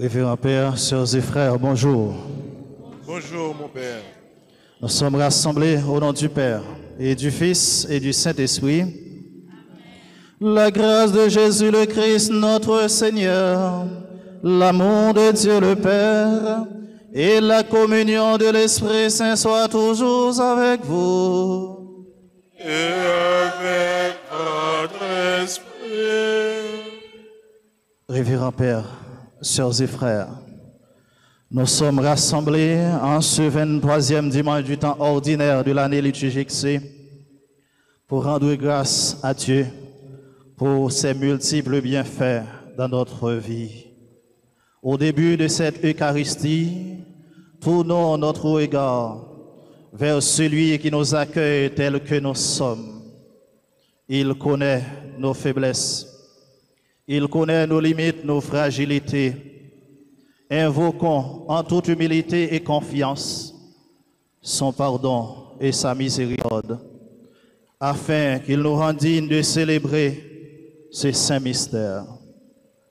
Révérend Père, sœurs et frères, bonjour. Bonjour mon Père. Nous sommes rassemblés au nom du Père et du Fils et du Saint-Esprit. La grâce de Jésus le Christ, notre Seigneur, l'amour de Dieu le Père et la communion de l'Esprit Saint soient toujours avec vous. Et avec votre esprit. Révérend Père, sœurs et frères, nous sommes rassemblés en ce 23e dimanche du temps ordinaire de l'année liturgique C pour rendre grâce à Dieu pour ses multiples bienfaits dans notre vie. Au début de cette Eucharistie, tournons notre regard vers celui qui nous accueille tel que nous sommes. Il connaît nos faiblesses, il connaît nos limites, nos fragilités. Invoquons en toute humilité et confiance son pardon et sa miséricorde, afin qu'il nous rende dignes de célébrer ce saint mystère.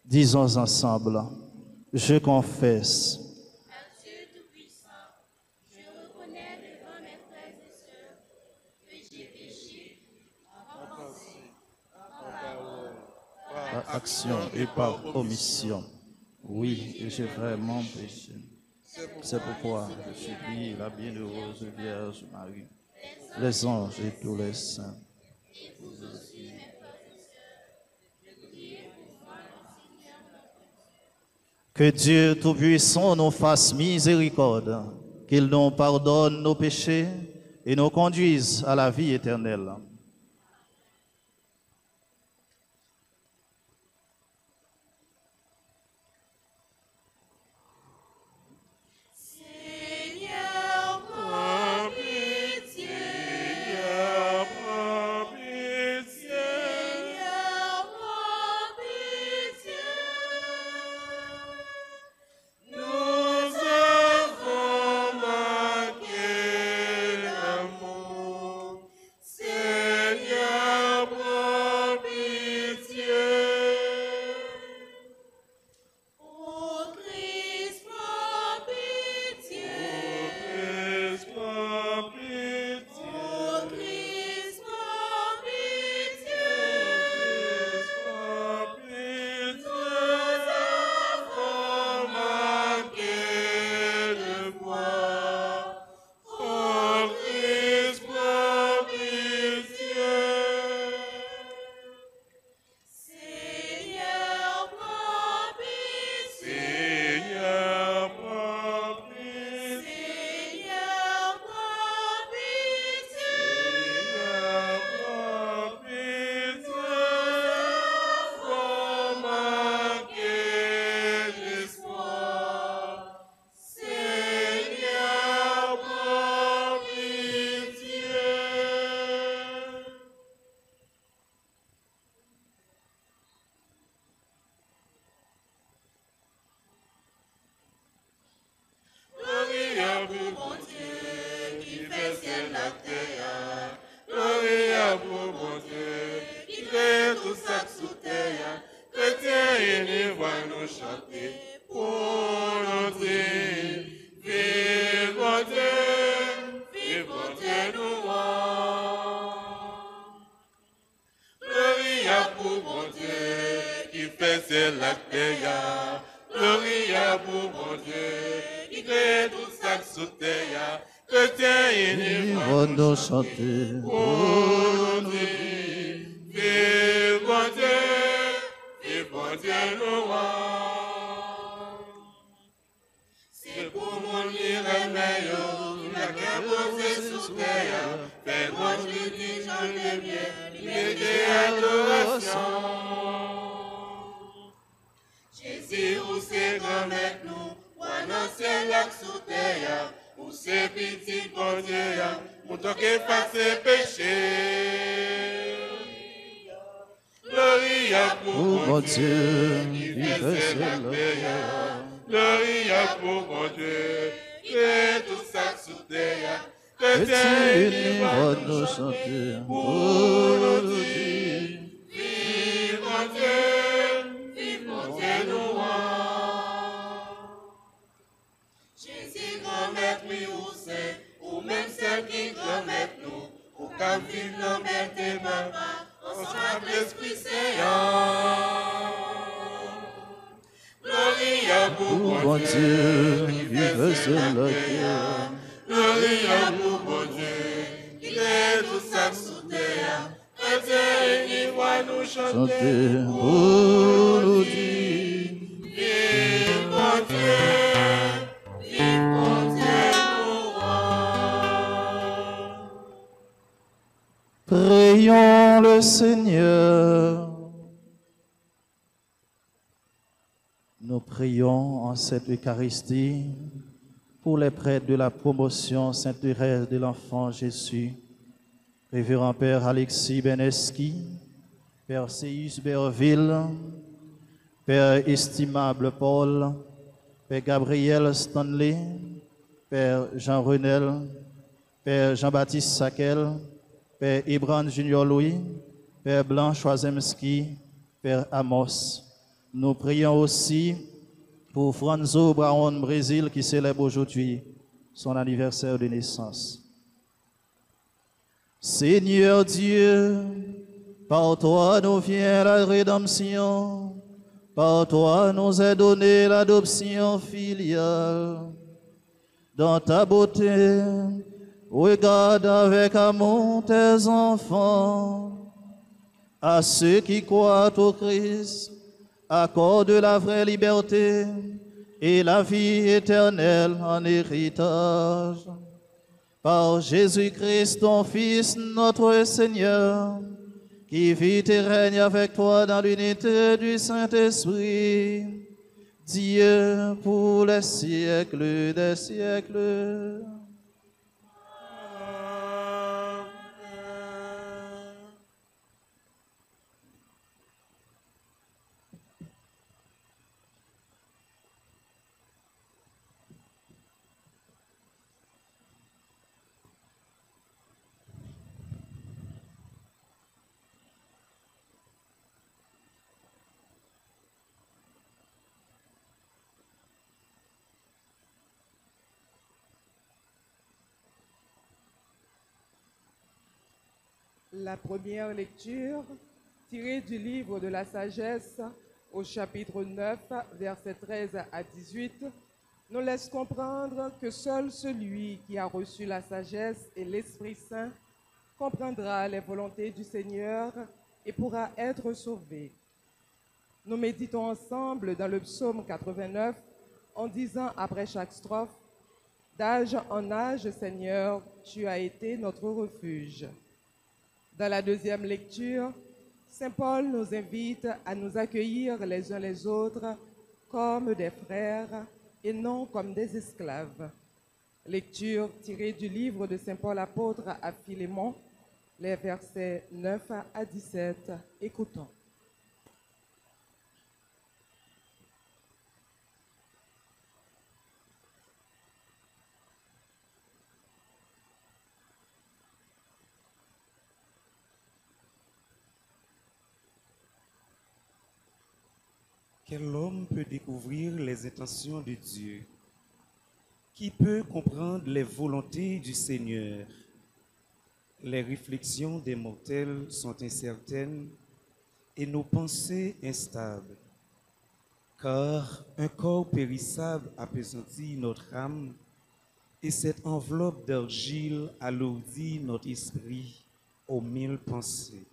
Disons ensemble, je confesse. À Dieu Tout-Puissant, je reconnais devant mes frères et sœurs que j'ai péché en pensée, en parole, Par action et par omission. Oui, j'ai vraiment péché. C'est pourquoi je supplie la bienheureuse Vierge Marie, les anges et tous les saints. et vous aussi, mes frères et sœurs, de prier pour moi le Seigneur notre Dieu. Que Dieu Tout-Puissant nous fasse miséricorde, qu'il nous pardonne nos péchés et nous conduise à la vie éternelle. Seigneur, prends pitié. Prends pitié. Seigneur, prends pitié. Nous avons manqué d'amour. Seigneur, prends pitié. Ô Christ, prends pitié. Christ, prends pitié. Ô Christ, prends pitié. Christ, prends pitié. Nous avons manqué de foi. Oh Christ, prends pitié. Seigneur, prends pitié. Seigneur, prends pitié. Seigneur, prends pitié. Seigneur, prends pitié. Nous avons manqué d'espoir. Seigneur, prends pitié. Gloria pour mon Dieu qui fait ciel la terre. Gloria pour mon Dieu qui crée tout ça sous terre. Chrétiens unis, voix nous chanter pour nous dire vive mon Dieu nous rend. Gloria pour mon Dieu qui fait ciel la terre. Gloria pour mon Dieu qui crée tout ça sous terre. Chrétiens unis, Vont nous chanter. pour nous dire vive mon Dieu nous rend. C'est pour mon remède, la guerre posée sous terre. Fais moi je dis j'en ai bien, il adoration. Jésus, où c'est grand avec nous, ou un ciel là sous terre, où c'est petit bon Dieu, pour toi qui fasse ses péchés. Gloria pour mon Dieu, qui fait la terre. Gloria pour mon Dieu, qui fait tout ça sous terre. Chrétiens unis, Vont nous chanter. pour nous dire, vive mon Dieu nous rend. avec l'Esprit Saint. Gloria pour Bon Dieu, qui faisait la terre. Gloria pour bon Dieu, qui crée tout ça sous terre. Chrétien et voix nous chanter, Chantez pour nous dire. vive mon Dieu, vive mon Dieu, nous rend. Prions le Seigneur. Nous prions en cette Eucharistie pour les prêtres de la promotion Sainte-Thérèse de l'Enfant Jésus, Révérend Père Alexis Beneski, Père Séus Berville, Père Estimable Paul, Père Gabriel Stanley, Père Jean Renel, Père Jean-Baptiste Sakel, Père Ibran Junior Louis, Père Blanche Wazemski, Père Amos. Nous prions aussi pour Franzo Brown Brésil qui célèbre aujourd'hui son anniversaire de naissance. Seigneur Dieu, par toi nous vient la rédemption, par toi nous est donnée l'adoption filiale. Dans ta beauté, regarde avec amour tes enfants. À ceux qui croient au Christ, accorde la vraie liberté et la vie éternelle en héritage. Par Jésus-Christ, ton Fils, notre Seigneur, qui vit et règne avec toi dans l'unité du Saint-Esprit, Dieu pour les siècles des siècles. La première lecture, tirée du livre de la sagesse au chapitre 9, versets 13 à 18, nous laisse comprendre que seul celui qui a reçu la sagesse et l'Esprit Saint comprendra les volontés du Seigneur et pourra être sauvé. Nous méditons ensemble dans le psaume 89 en disant après chaque strophe, « D'âge en âge, Seigneur, tu as été notre refuge. » Dans la deuxième lecture, Saint Paul nous invite à nous accueillir les uns les autres comme des frères et non comme des esclaves. Lecture tirée du livre de Saint Paul apôtre à Philémon, les versets 9 à 17. Écoutons. Quel homme peut découvrir les intentions de Dieu? Qui peut comprendre les volontés du Seigneur? Les réflexions des mortels sont incertaines et nos pensées instables, car un corps périssable appesantit notre âme et cette enveloppe d'argile alourdit notre esprit aux mille pensées.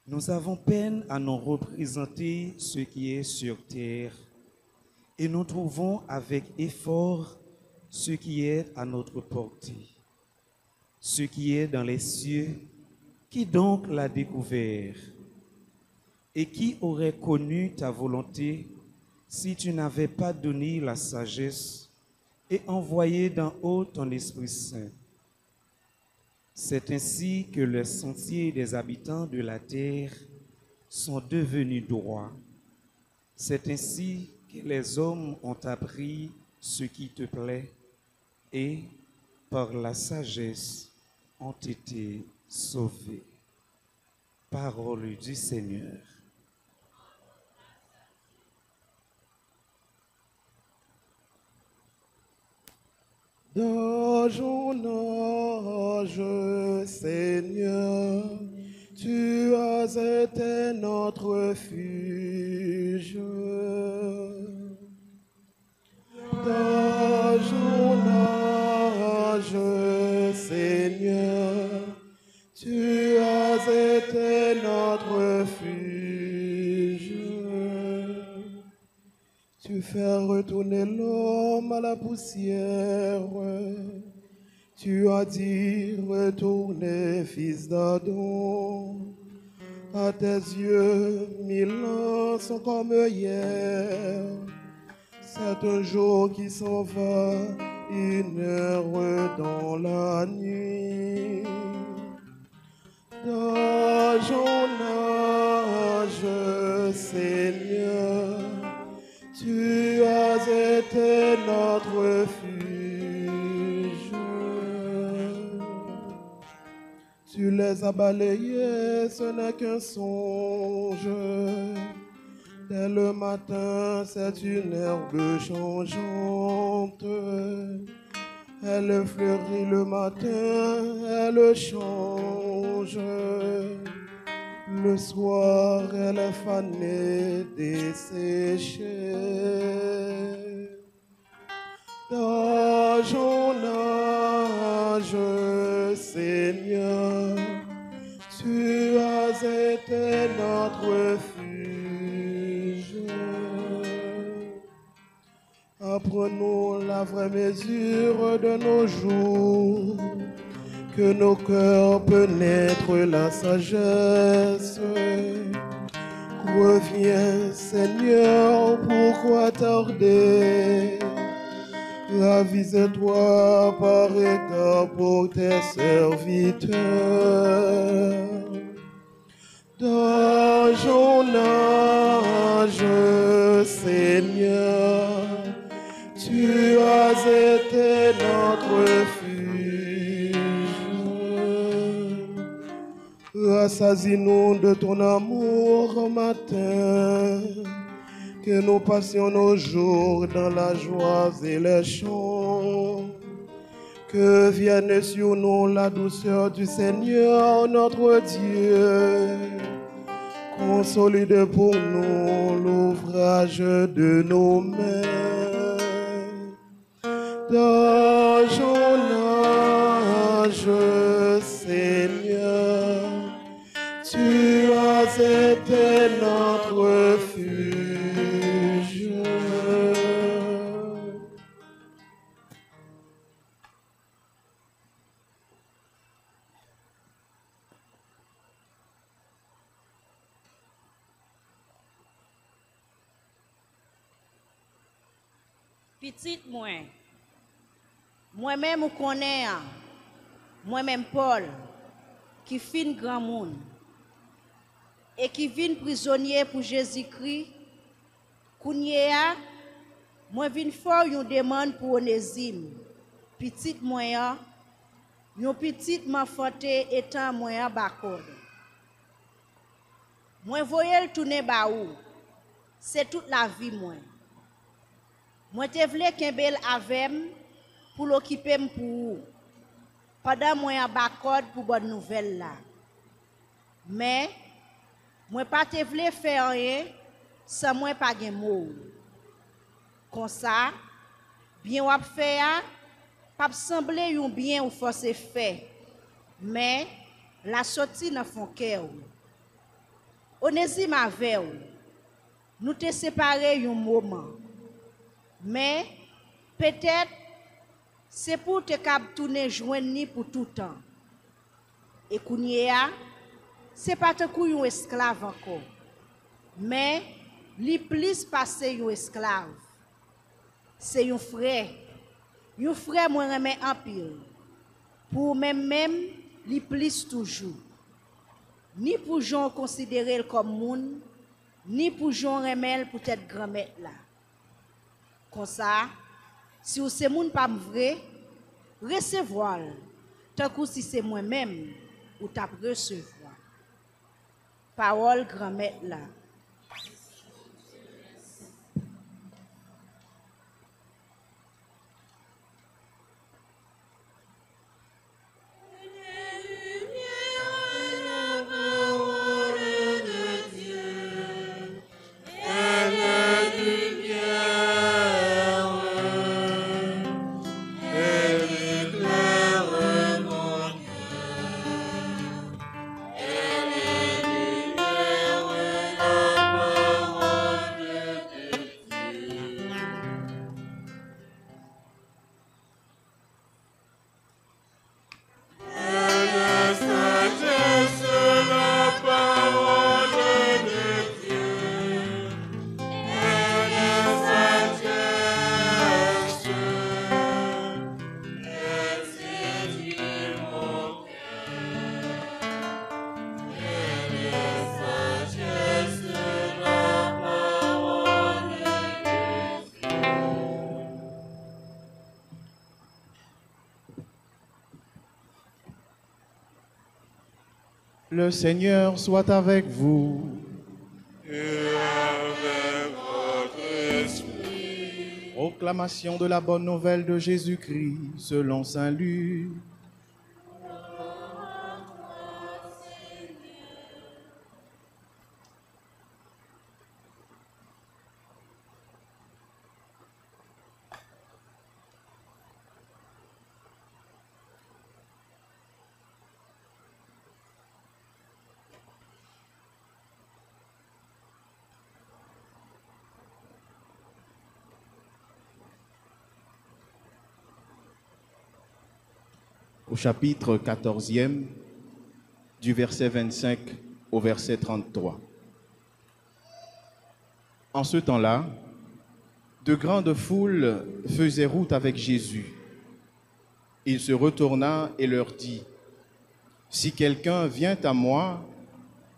Nous avons peine à nous représenter ce qui est sur terre et nous trouvons avec effort ce qui est à notre portée. Ce qui est dans les cieux, qui donc l'a découvert? Et qui aurait connu ta volonté si tu n'avais pas donné la sagesse et envoyé d'en haut ton Esprit Saint? C'est ainsi que les sentiers des habitants de la terre sont devenus droits. C'est ainsi que les hommes ont appris ce qui te plaît et, par la sagesse, ont été sauvés. Parole du Seigneur. D'âge en âge, Seigneur, tu as été notre refuge. D'âge en âge, Seigneur, tu as été notre refuge. Tu fais retourner l'homme à la poussière. Tu as dit, retournez, fils d'Adam. À tes yeux, 1000 ans sont comme hier. C'est un jour qui s'en va, une heure dans la nuit. D'âge en âge, Seigneur, tu as été notre refuge. Tu les as balayés, ce n'est qu'un songe. Dès le matin, c'est une herbe changeante. Elle fleurit le matin, elle change. Le soir, elle est fanée, desséchée. D'âge en âge, Seigneur, tu as été notre refuge. Apprenons la vraie mesure de nos jours, que nos cœurs pénètrent la sagesse. Reviens, Seigneur, pourquoi tarder? Ravise-toi par égard pour tes serviteurs. D'âge en âge, Seigneur, tu as été notre refuge. Rassasie-nous de ton amour au matin, que nous passions nos jours dans la joie et les chants. Que vienne sur nous la douceur du Seigneur notre Dieu. Consolide pour nous l'ouvrage de nos mains. D'âge en âge, Seigneur, tu as été notre refuge. Petite moi-même ou connais, moi-même Paul, qui fin grand monde et qui vient prisonnier pour Jésus-Christ, Kounyea, moi vinn faire une demande pour Onésime, petite moyen, une petite m'enfante étant moyen bakord. Moi voyais le tourner baou, c'est toute la vie moi. Moi te vle kembel avem pour l'occuper pour pendant moi bakord pour bonne nouvelle là. Mais moi pas te vle faire rien sans moi pas gen mot. Comme ça, bien ou faire pas sembler un bien ou force fait. Mais la sortie dans fond cœur. Onésime avec nous te séparés un moment. Mais peut-être c'est pour te cap tourner joindre pour tout temps. Et Kounyea, c'est pas te kou un esclave encore. Mais li plus passé un esclave. C'est un frère moi remet en pile. Pour même li plus toujours. Ni pour gens considérer comme moun, ni pour gens remet peut-être grand-mère là. Comme ça, si c'est moun pas vrai, recevoir. Tant que si c'est moi-même, ou t'a recevoir. Parole grand-mère là. Lumière, Le Seigneur soit avec vous. Et avec votre esprit. Proclamation de la bonne nouvelle de Jésus-Christ selon saint Luc. Au chapitre 14e, du verset 25 au verset 33. En ce temps-là, de grandes foules faisaient route avec Jésus. Il se retourna et leur dit, « Si quelqu'un vient à moi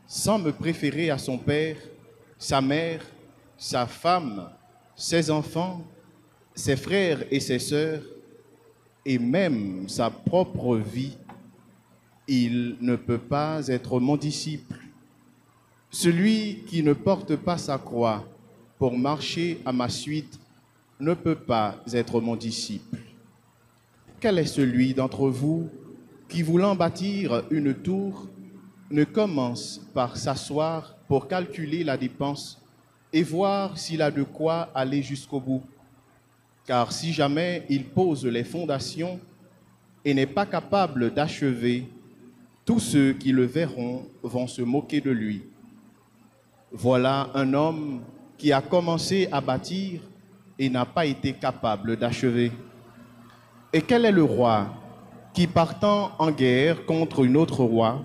sans me préférer à son père, sa mère, sa femme, ses enfants, ses frères et ses sœurs, et même sa propre vie, il ne peut pas être mon disciple. Celui qui ne porte pas sa croix pour marcher à ma suite ne peut pas être mon disciple. Quel est celui d'entre vous qui, voulant bâtir une tour, ne commence par s'asseoir pour calculer la dépense et voir s'il a de quoi aller jusqu'au bout? Car si jamais il pose les fondations et n'est pas capable d'achever, tous ceux qui le verront vont se moquer de lui. Voilà un homme qui a commencé à bâtir et n'a pas été capable d'achever. Et quel est le roi qui, partant en guerre contre un autre roi,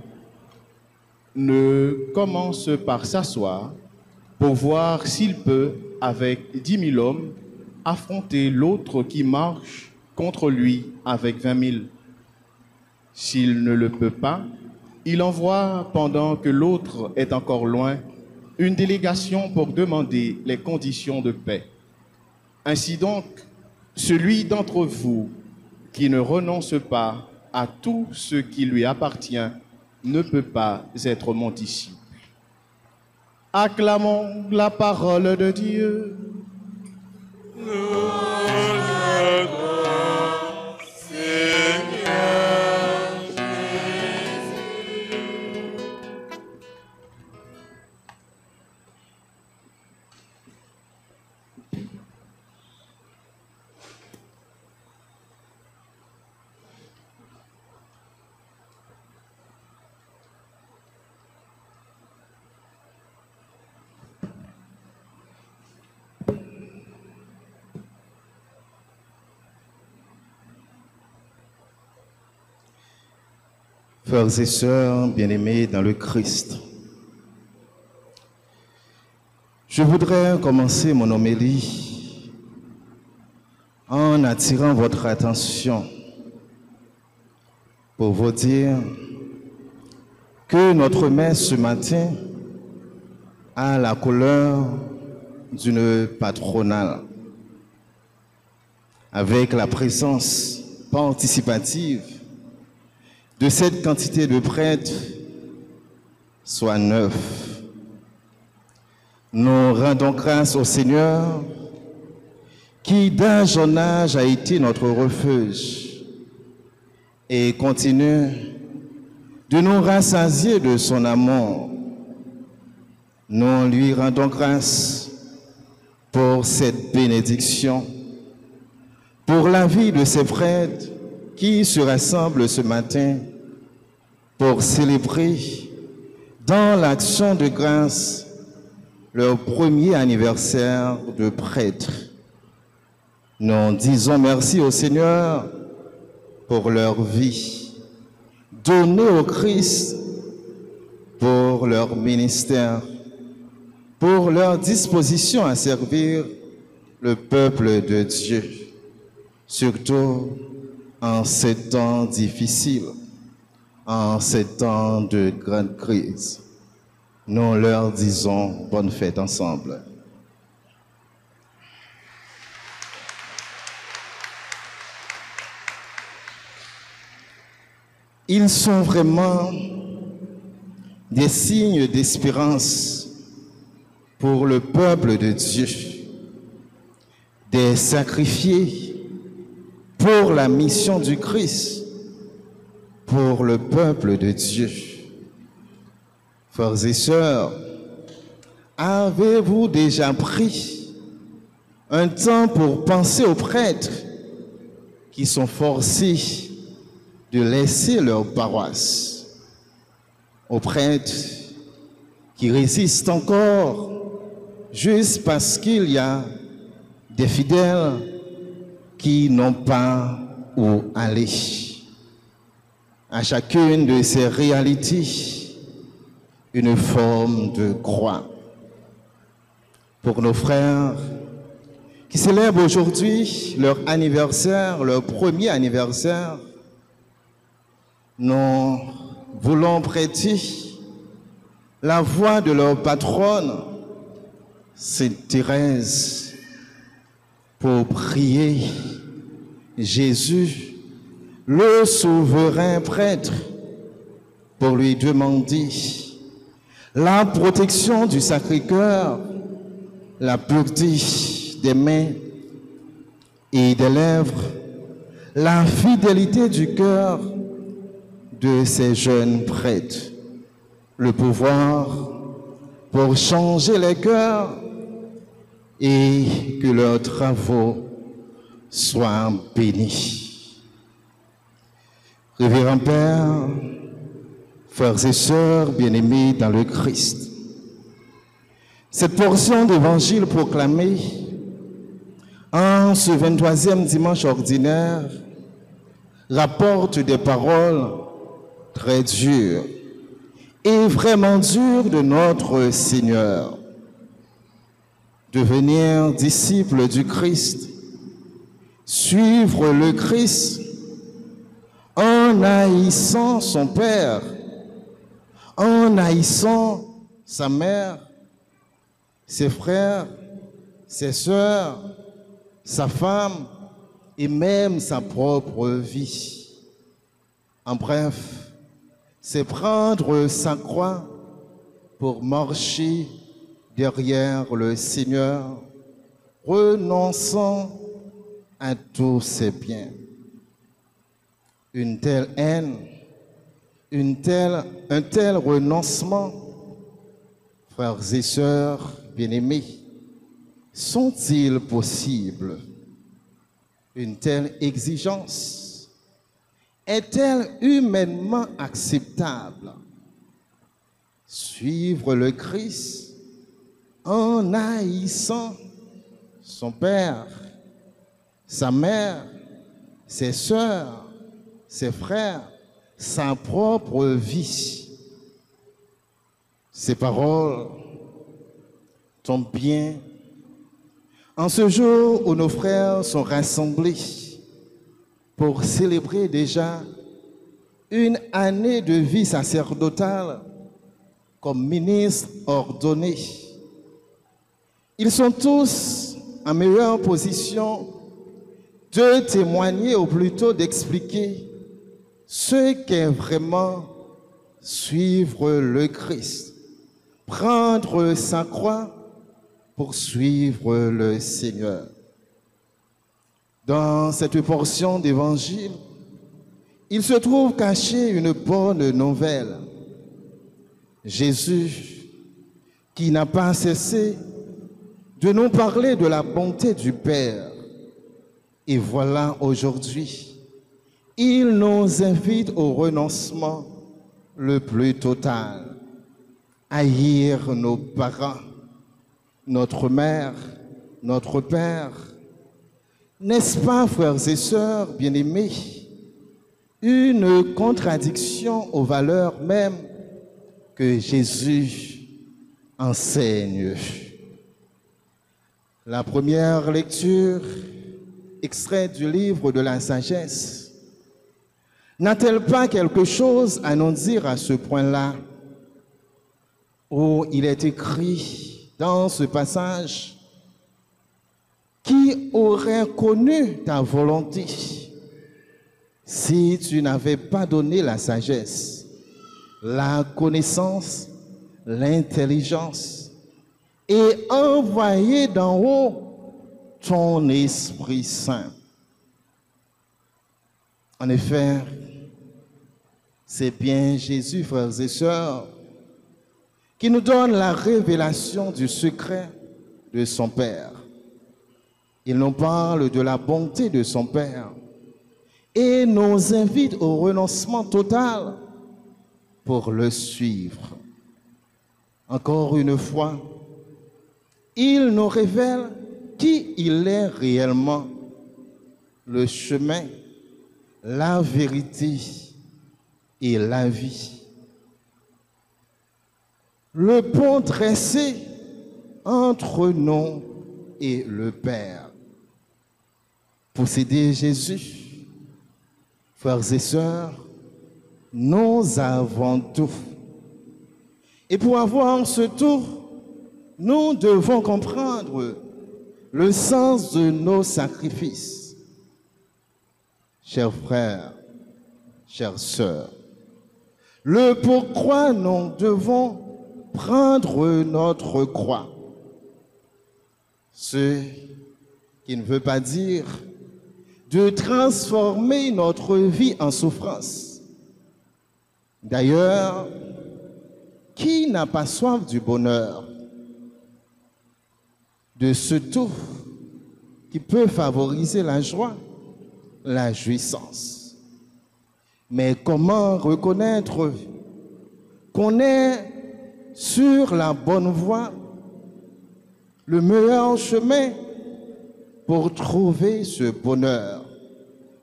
ne commence par s'asseoir pour voir s'il peut, avec 10 000 hommes, affronter l'autre qui marche contre lui avec 20 000. S'il ne le peut pas, il envoie, pendant que l'autre est encore loin, une délégation pour demander les conditions de paix. Ainsi donc, celui d'entre vous qui ne renonce pas à tout ce qui lui appartient ne peut pas être mon disciple. Acclamons la parole de Dieu. Nous adorons, Seigneur Jésus. Frères et sœurs bien-aimés dans le Christ, je voudrais commencer mon homélie en attirant votre attention pour vous dire que notre messe ce matin a la couleur d'une patronale, avec la présence participative de cette quantité de prêtres, soit 9. Nous rendons grâce au Seigneur qui, d'un jeune âge, a été notre refuge et continue de nous rassasier de son amour. Nous lui rendons grâce pour cette bénédiction, pour la vie de ces prêtres qui se rassemblent ce matin pour célébrer dans l'action de grâce leur premier anniversaire de prêtre. Nous disons merci au Seigneur pour leur vie, donnée au Christ pour leur ministère, pour leur disposition à servir le peuple de Dieu, surtout en ces temps difficiles, en ces temps de grande crise. Nous leur disons bonne fête ensemble. Ils sont vraiment des signes d'espérance pour le peuple de Dieu, des sacrifiés pour la mission du Christ, pour le peuple de Dieu. Frères et sœurs, avez-vous déjà pris un temps pour penser aux prêtres qui sont forcés de laisser leur paroisse, aux prêtres qui résistent encore juste parce qu'il y a des fidèles qui n'ont pas où aller. À chacune de ces réalités, une forme de croix. Pour nos frères qui célèbrent aujourd'hui leur anniversaire, leur premier anniversaire, nous voulons prêter la voix de leur patronne, Sainte Thérèse, pour prier Jésus, le souverain prêtre, pour lui demander la protection du Sacré-Cœur, la pureté des mains et des lèvres, la fidélité du cœur de ces jeunes prêtres, le pouvoir pour changer les cœurs et que leurs travaux soient bénis. Révérend Père, frères et sœurs bien-aimés dans le Christ, cette portion d'évangile proclamée en ce 23e dimanche ordinaire rapporte des paroles très dures et vraiment dures de notre Seigneur. Devenir disciple du Christ, suivre le Christ en haïssant son Père, en haïssant sa mère, ses frères, ses sœurs, sa femme et même sa propre vie. En bref, c'est prendre sa croix pour marcher derrière le Seigneur, renonçant à tous ses biens. Une telle haine, un tel renoncement, frères et sœurs bien-aimés, sont-ils possibles? Une telle exigence est-elle humainement acceptable? Suivre le Christ en haïssant son père, sa mère, ses sœurs, ses frères, sa propre vie. Ces paroles tombent bien en ce jour où nos frères sont rassemblés pour célébrer déjà une année de vie sacerdotale comme ministres ordonnés. Ils sont tous en meilleure position de témoigner ou plutôt d'expliquer ce qu'est vraiment suivre le Christ, prendre sa croix pour suivre le Seigneur. Dans cette portion d'évangile, il se trouve caché une bonne nouvelle. Jésus, qui n'a pas cessé de nous parler de la bonté du Père. Et voilà aujourd'hui, il nous invite au renoncement le plus total. Haïr nos parents, notre mère, notre père. N'est-ce pas, frères et sœurs bien-aimés, une contradiction aux valeurs mêmes que Jésus enseigne? La première lecture, extrait du livre de la sagesse, n'a-t-elle pas quelque chose à nous dire à ce point-là, où il est écrit dans ce passage: qui aurait connu ta volonté si tu n'avais pas donné la sagesse? la connaissance, l'intelligence et envoyer d'en haut ton Esprit Saint. En effet, c'est bien Jésus, frères et sœurs, qui nous donne la révélation du secret de son Père. Il nous parle de la bonté de son Père et nous invite au renoncement total pour le suivre. Encore une fois, il nous révèle qui il est réellement, le chemin, la vérité et la vie. Le pont dressé entre nous et le Père. Posséder Jésus, frères et sœurs, nous avons tout. Et pour avoir ce tout, nous devons comprendre le sens de nos sacrifices. Chers frères, chères sœurs, le pourquoi nous devons prendre notre croix. Ce qui ne veut pas dire de transformer notre vie en souffrance. D'ailleurs, qui n'a pas soif du bonheur, de ce tout qui peut favoriser la joie, la jouissance? Mais comment reconnaître qu'on est sur la bonne voie, le meilleur chemin pour trouver ce bonheur,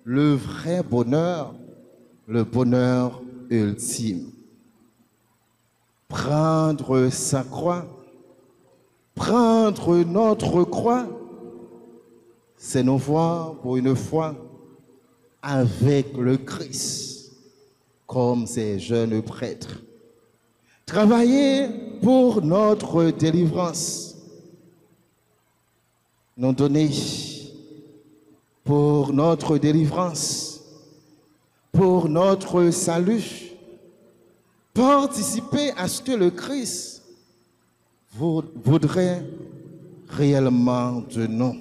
le vrai bonheur, le bonheur ultime? Prendre sa croix, prendre notre croix, c'est nous voir pour une fois avec le Christ, comme ces jeunes prêtres. Travailler pour notre délivrance, nous donner pour notre délivrance, pour notre salut, participer à ce que le Christ voudrait réellement de nous.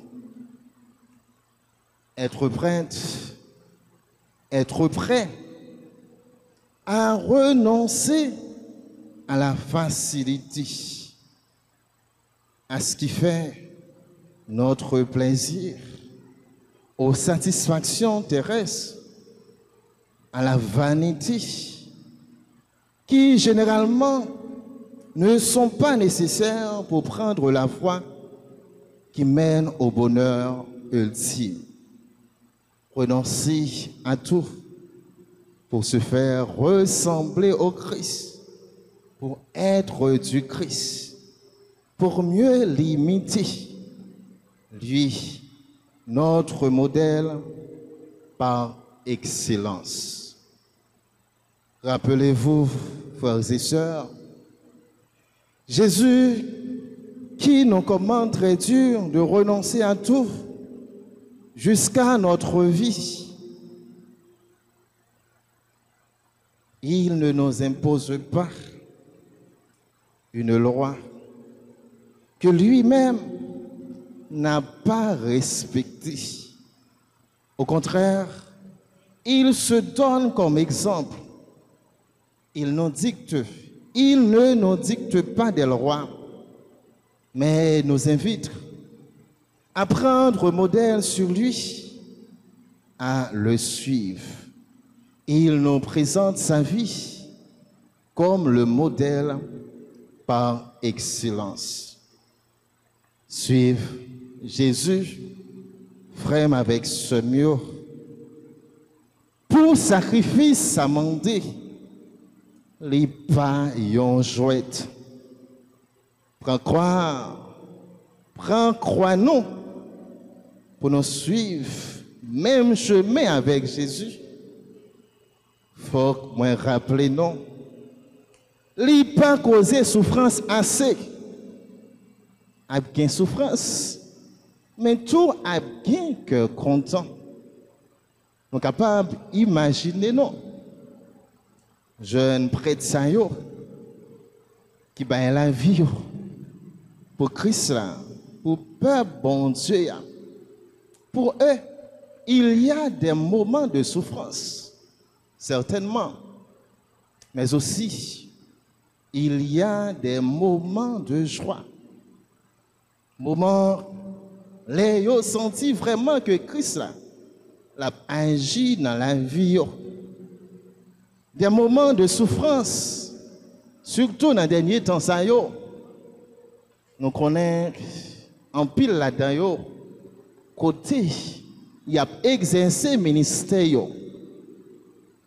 Être prête, être prêt à renoncer à la facilité, à ce qui fait notre plaisir, aux satisfactions terrestres, à la vanité, qui généralement ne sont pas nécessaires pour prendre la voie qui mène au bonheur ultime. Renoncer à tout pour se faire ressembler au Christ, pour être du Christ, pour mieux l'imiter, lui, notre modèle par excellence. Rappelez-vous, frères et sœurs, Jésus qui nous commande très dur de renoncer à tout jusqu'à notre vie. Il ne nous impose pas une loi que lui-même n'a pas respectée. Au contraire, il se donne comme exemple. Il ne nous dicte pas des lois, mais nous invite à prendre modèle sur lui, à le suivre. Il nous présente sa vie comme le modèle par excellence. Suivre Jésus, frère avec ce mur, pour sacrifice amendé, les pas yon jouette. Prends croix nous pour nous suivre même chemin avec Jésus. Faut que moi rappeler non. Li pas causer souffrance assez. A bien souffrance, mais tout a bien que content. Nous sommes capables d'imaginer non. jeune prêtre ça yo, qui bat la vie yo, pour Christ là, pour peuple bon Dieu. Pour eux, il y a des moments de souffrance, certainement, mais aussi, il y a des moments de joie. Moments, les yo senti vraiment que Christ là, l'a agi dans la vie yo. Des moments de souffrance, surtout dans les derniers temps, ça yo, nous connaissons en pile là-dedans yo, côté, il y a exercé ministère yo.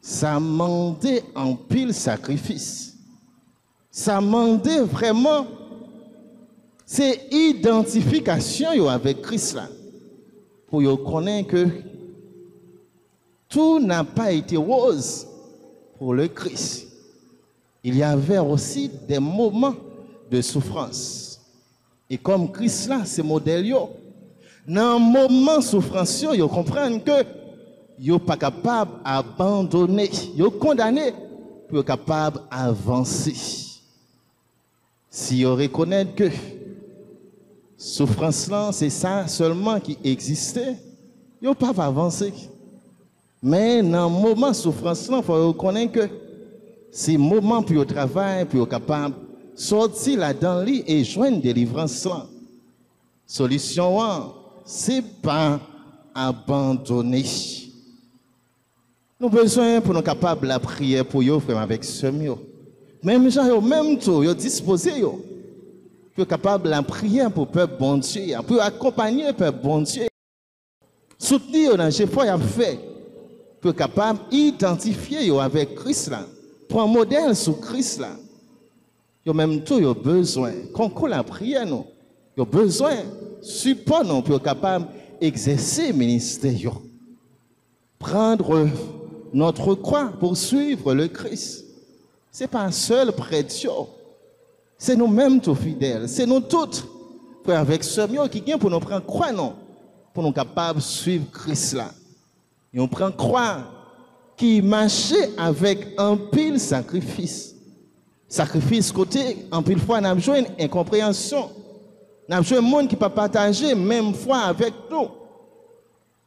Ça demandait en pile sacrifice. Ça demandait vraiment c'est identification yo avec Christ là. Pour yo connaître que tout n'a pas été rose pour le Christ. Il y avait aussi des moments de souffrance. Et comme Christ là, c'est modèle yo. Dans un moment de souffrance, yo comprennent que yo pas capable d'abandonner, yo condamné pour être capable d'avancer. Si yo reconnaît que souffrance là, c'est ça seulement qui existait, yo pas avancer. Mais dans un moment de souffrance là, il faut reconnaître que c'est moment pour le travail, pour être capable de sortir là-dedans et joindre délivrance là. Solution, c'est pas abandonner. Nous avons besoin pour nous capables de prier pour vous, frère, avec ce mieux. Même gens, même tout, vous disposez, vous êtes capable de prier pour le peuple bon Dieu, pour accompagner le peuple bon Dieu. Soutenir dans les efforts qu'il a fait, pour être capable d'identifier avec Christ là, pour un modèle sur Christ là. Vous même tout, vous avez besoin, concours la prière, nous. Vous avez besoin de support nous, pour être capable d'exercer le ministère. Prendre notre croix pour suivre le Christ. Ce n'est pas un seul prêtre, c'est nous-mêmes tous fidèles, c'est nous tous, frère, avec ce mieux qui vient pour nous prendre croix, non, pour nous capables de suivre Christ là. Et on prend croix qui marchait avec un pile sacrifice. Sacrifice côté, en pile fois, nous avons joué une incompréhension. Nous avons joué un monde qui ne peut pas partager même foi avec nous.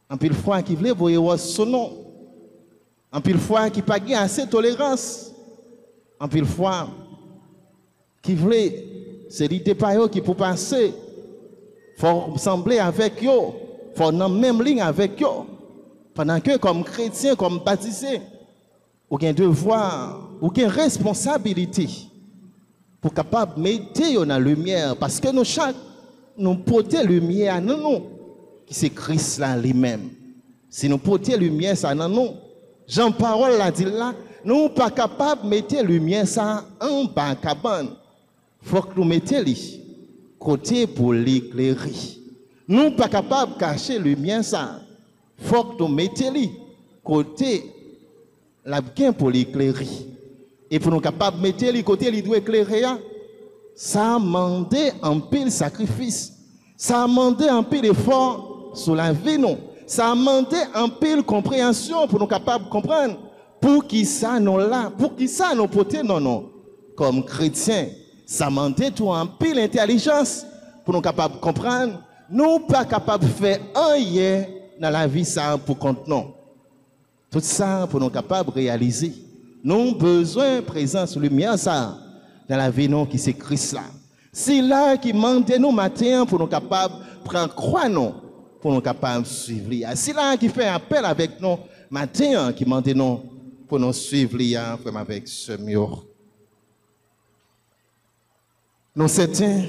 En pile fois qui voulait voir son nom. En pile fois qui n'a pas assez de tolérance. En pile fois qui voulait, c'est l'idée pas eux qui pour passer. Il faut sembler avec eux. Il faut dans la même ligne avec eux. Pendant que comme chrétien, comme baptisé, vous avez un devoir, vous avez une responsabilité pour capable de mettre dans la lumière. Parce que nous, chaque, nous portons la lumière à nous, qui c'est Christ là lui-même. Si nous portons la lumière ça dans nous, Jean-Parole l'a dit là, nous ne sommes pas capables de mettre la lumière ça en bas cabane. Il faut que nous mettions les côté pour l'éclairer. Nous ne sommes pas capables de cacher la lumière ça. Il faut que nous mettions les côté la bien pour l'éclairer. Et pour nous capables de mettre les côtés, il doit éclairer. Ça a demandé un pile sacrifice. Ça a demandé un pile effort sur la vie, non. Ça a demandé un pile compréhension pour nous capables de comprendre pour qui ça nous là, pour qui ça nous porter non non. Comme chrétiens, ça a demandé tout un pile intelligence pour nous capables de comprendre. Nous pas capables de faire rien dans la vie ça pour compte non. Tout ça pour nous capables de réaliser. Nous avons besoin de présence lumière ça dans la vie non qui c'est Christ là. C'est là qui demande nous matin pour nous capables de prendre croix non pour nous capables de suivre. C'est là qui fait appel avec nous matin qui demande nous pour nous suivre avec ce mur. Nous certains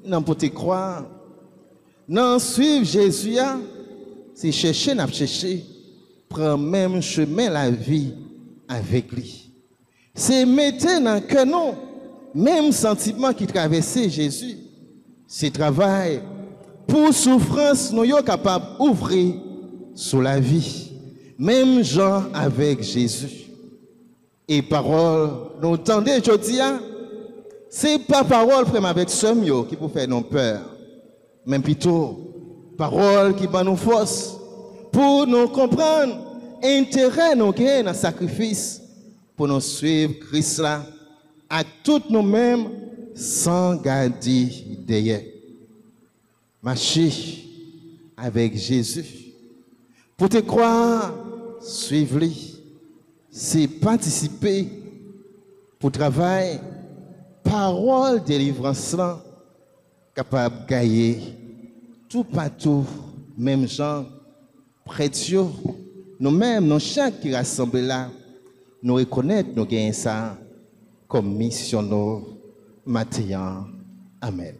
nous pouvons croire non suivre Jésus c'est chercher n'a chercher prend même chemin la vie avec lui. C'est mettre dans que non, même sentiment qui traversait Jésus, c'est travail pour souffrance nous sommes capables d'ouvrir sur la vie. Même gens avec Jésus. Et parole, nous entendez aujourd'hui, c'est pas parole frère avec ce qui peut faire nos peur, mais plutôt parole qui va nous force pour nous comprendre intérêt nous gain dans le sacrifice pour nous suivre Christ là, à toutes nous-mêmes, sans garder derrière. Marcher avec Jésus. Pour te croire, suivre-lui. C'est participer pour travail, parole délivrance là, capable de gagner tout partout, même gens, près de Dieu. Nous-mêmes, nous chaque qui rassemble là, nous reconnaître, nous gagnons ça comme missionnaires matin. Amen.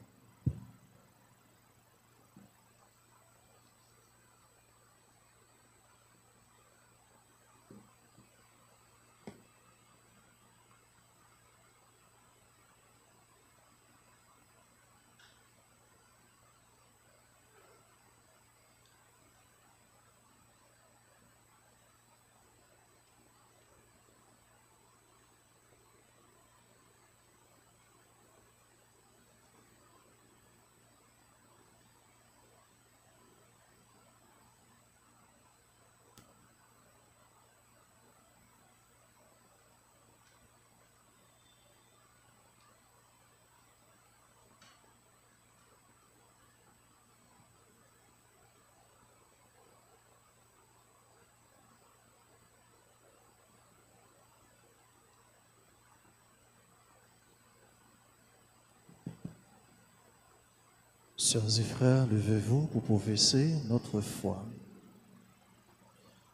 Sœurs et frères, levez-vous pour professer notre foi.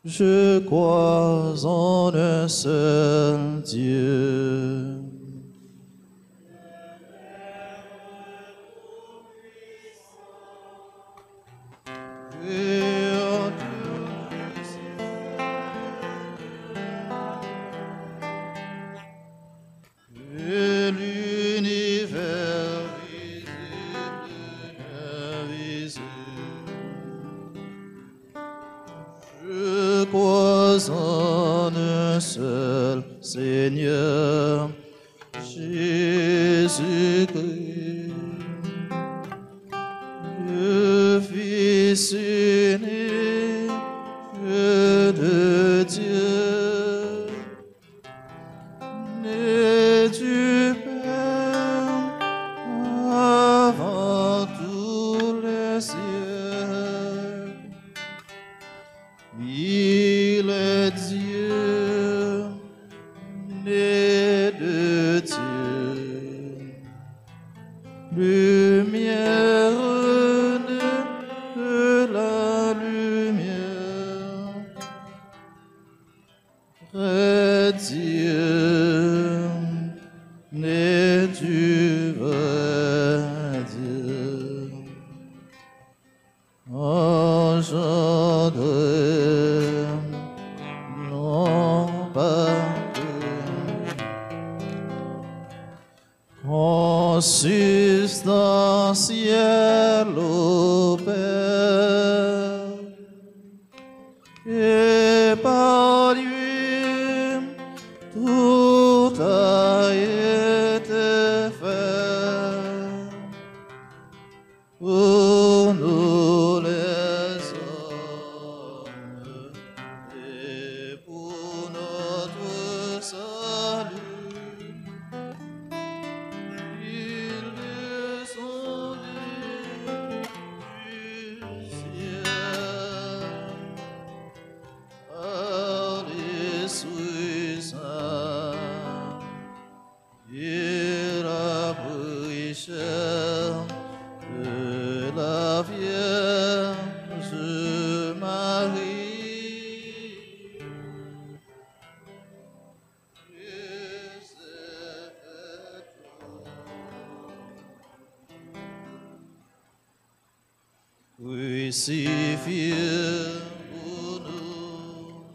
Je crois en un seul Dieu. Seigneur Jésus-Christ, le Fils unique de Dieu, né du Père avant tous les siècles. Il est Dieu, né de Dieu, lumière de la lumière, vrai Dieu, né du vrai Dieu, engendré, non pas consubstantiel au Père, et par lui tout a été fait pour nous les hommes et pour notre salut. Il descendit du ciel par l'Esprit Saint. Il a pris chair de la Vierge Marie. Il s'est fait crucifié pour nous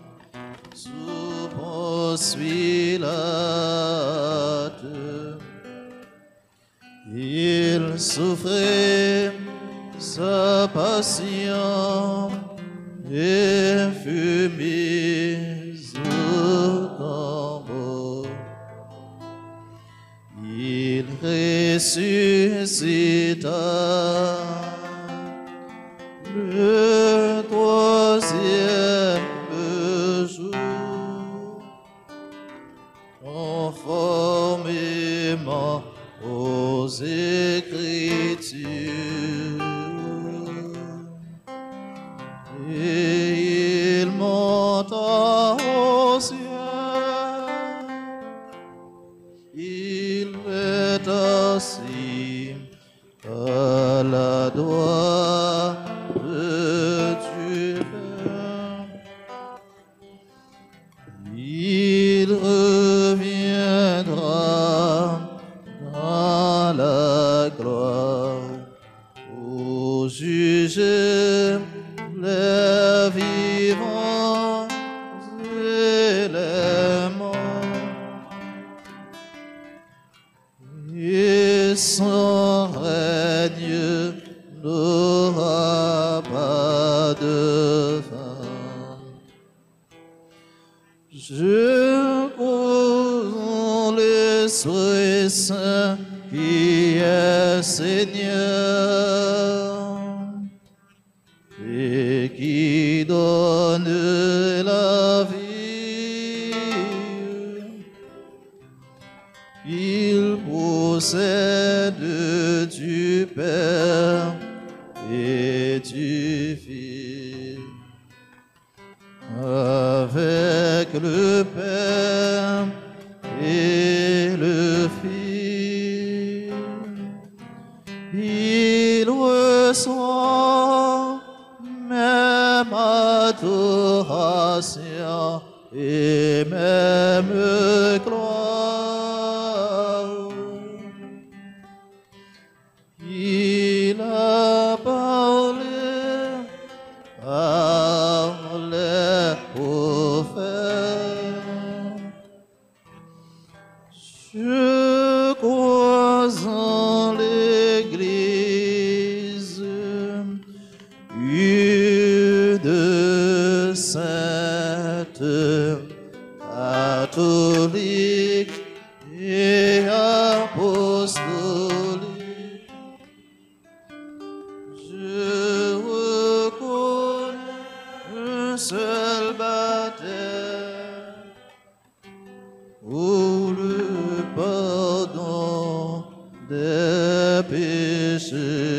sous Ponce Pilate. Il souffrait sa passion et fut mis au tombeau. Il ressuscita le troisième jour. à la droite du Père. Il reviendra dans la gloire pour juger les vivants et les morts. Et son règne n'aura pas de fin. Je crois en l'Esprit Saint qui est Seigneur et qui donne la vie. Il possède du Père et du Fils. Avec le Père et le Fils, il reçoit même adoration et même gloire. Il a parlé par les prophètes. Je crois en l'Église, une sainte, catholique et apostolique. Je reconnais un seul baptême pour le pardon des péchés.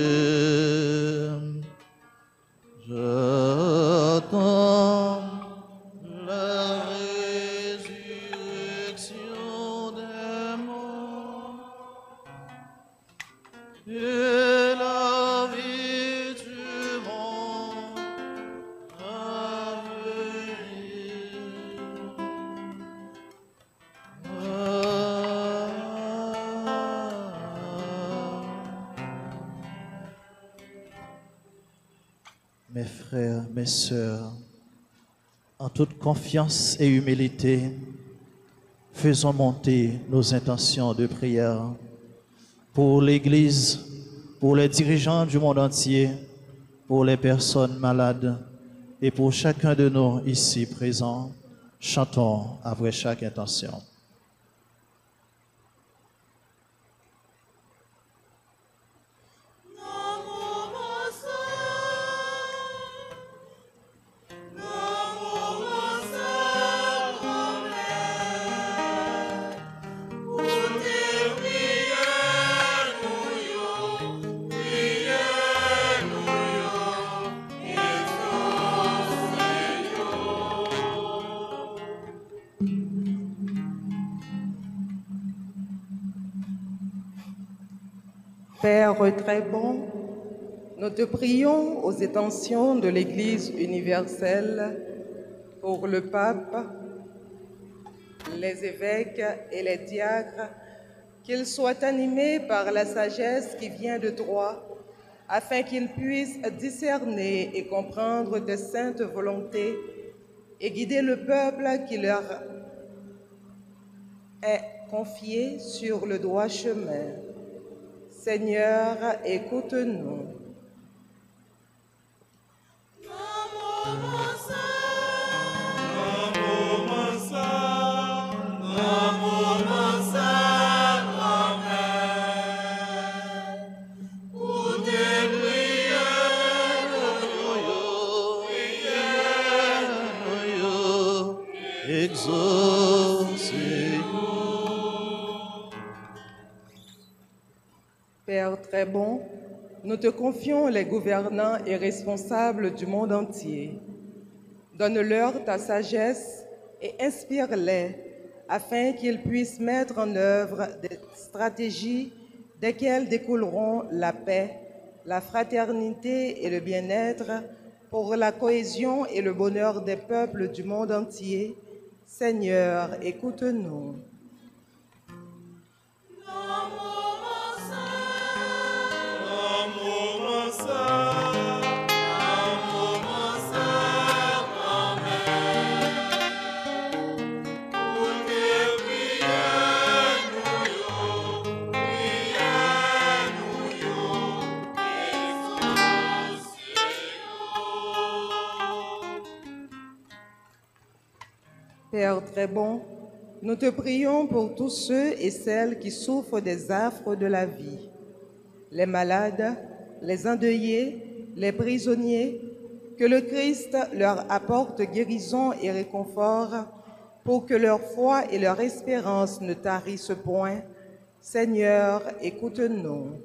J'attends la résurrection des morts et la vie du monde à Mes frères, mes sœurs, en toute confiance et humilité, faisons monter nos intentions de prière pour l'Église, pour les dirigeants du monde entier, pour les personnes malades et pour chacun de nous ici présents. Chantons après chaque intention. Père très bon, nous te prions aux intentions de l'Église universelle pour le pape, les évêques et les diacres, qu'ils soient animés par la sagesse qui vient de toi, afin qu'ils puissent discerner et comprendre tes saintes volontés et guider le peuple qui leur est confié sur le droit chemin. Seigneur, écoute-nous. Père très bon, nous te confions les gouvernants et responsables du monde entier. Donne-leur ta sagesse et inspire-les afin qu'ils puissent mettre en œuvre des stratégies desquels découleront la paix, la fraternité et le bien-être pour la cohésion et le bonheur des peuples du monde entier. Seigneur, écoute-nous. Père très bon, nous te prions pour tous ceux et celles qui souffrent des affres de la vie, les malades, les endeuillés, les prisonniers, que le Christ leur apporte guérison et réconfort pour que leur foi et leur espérance ne tarissent point. Seigneur, écoute-nous.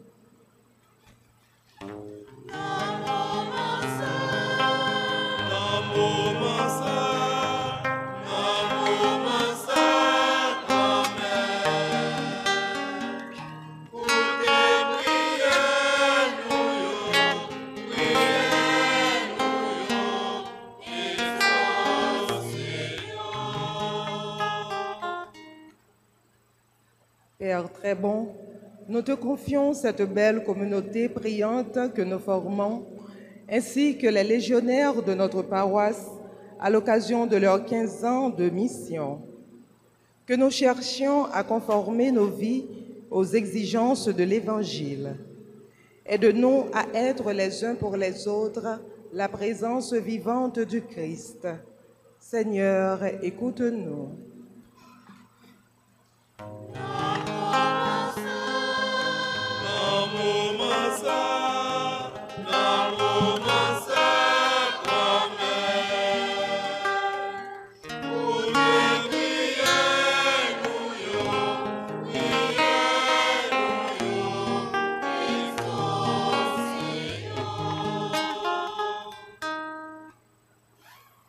Père très bon, nous te confions cette belle communauté priante que nous formons, ainsi que les légionnaires de notre paroisse à l'occasion de leurs 15 ans de mission. Que nous cherchions à conformer nos vies aux exigences de l'Évangile. Aide-nous à être les uns pour les autres la présence vivante du Christ. Seigneur, écoute-nous.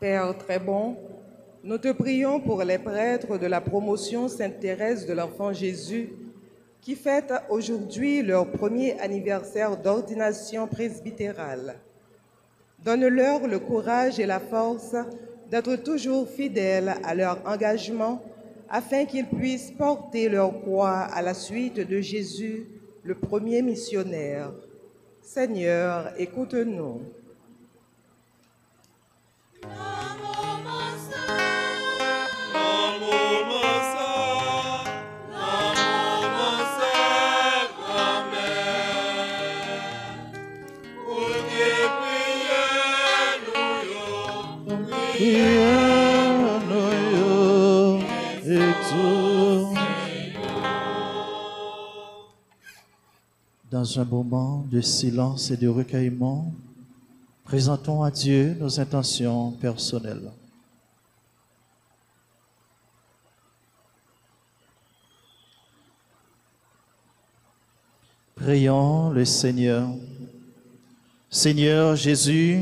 Père très bon, nous te prions pour les prêtres de la promotion Sainte-Thérèse de l'Enfant Jésus qui fêtent aujourd'hui leur premier anniversaire d'ordination presbytérale. Donne-leur le courage et la force d'être toujours fidèles à leur engagement afin qu'ils puissent porter leur croix à la suite de Jésus, le premier missionnaire. Seigneur, écoute-nous. Dans un moment de silence et de recueillement, présentons à Dieu nos intentions personnelles. Prions le Seigneur. Seigneur Jésus,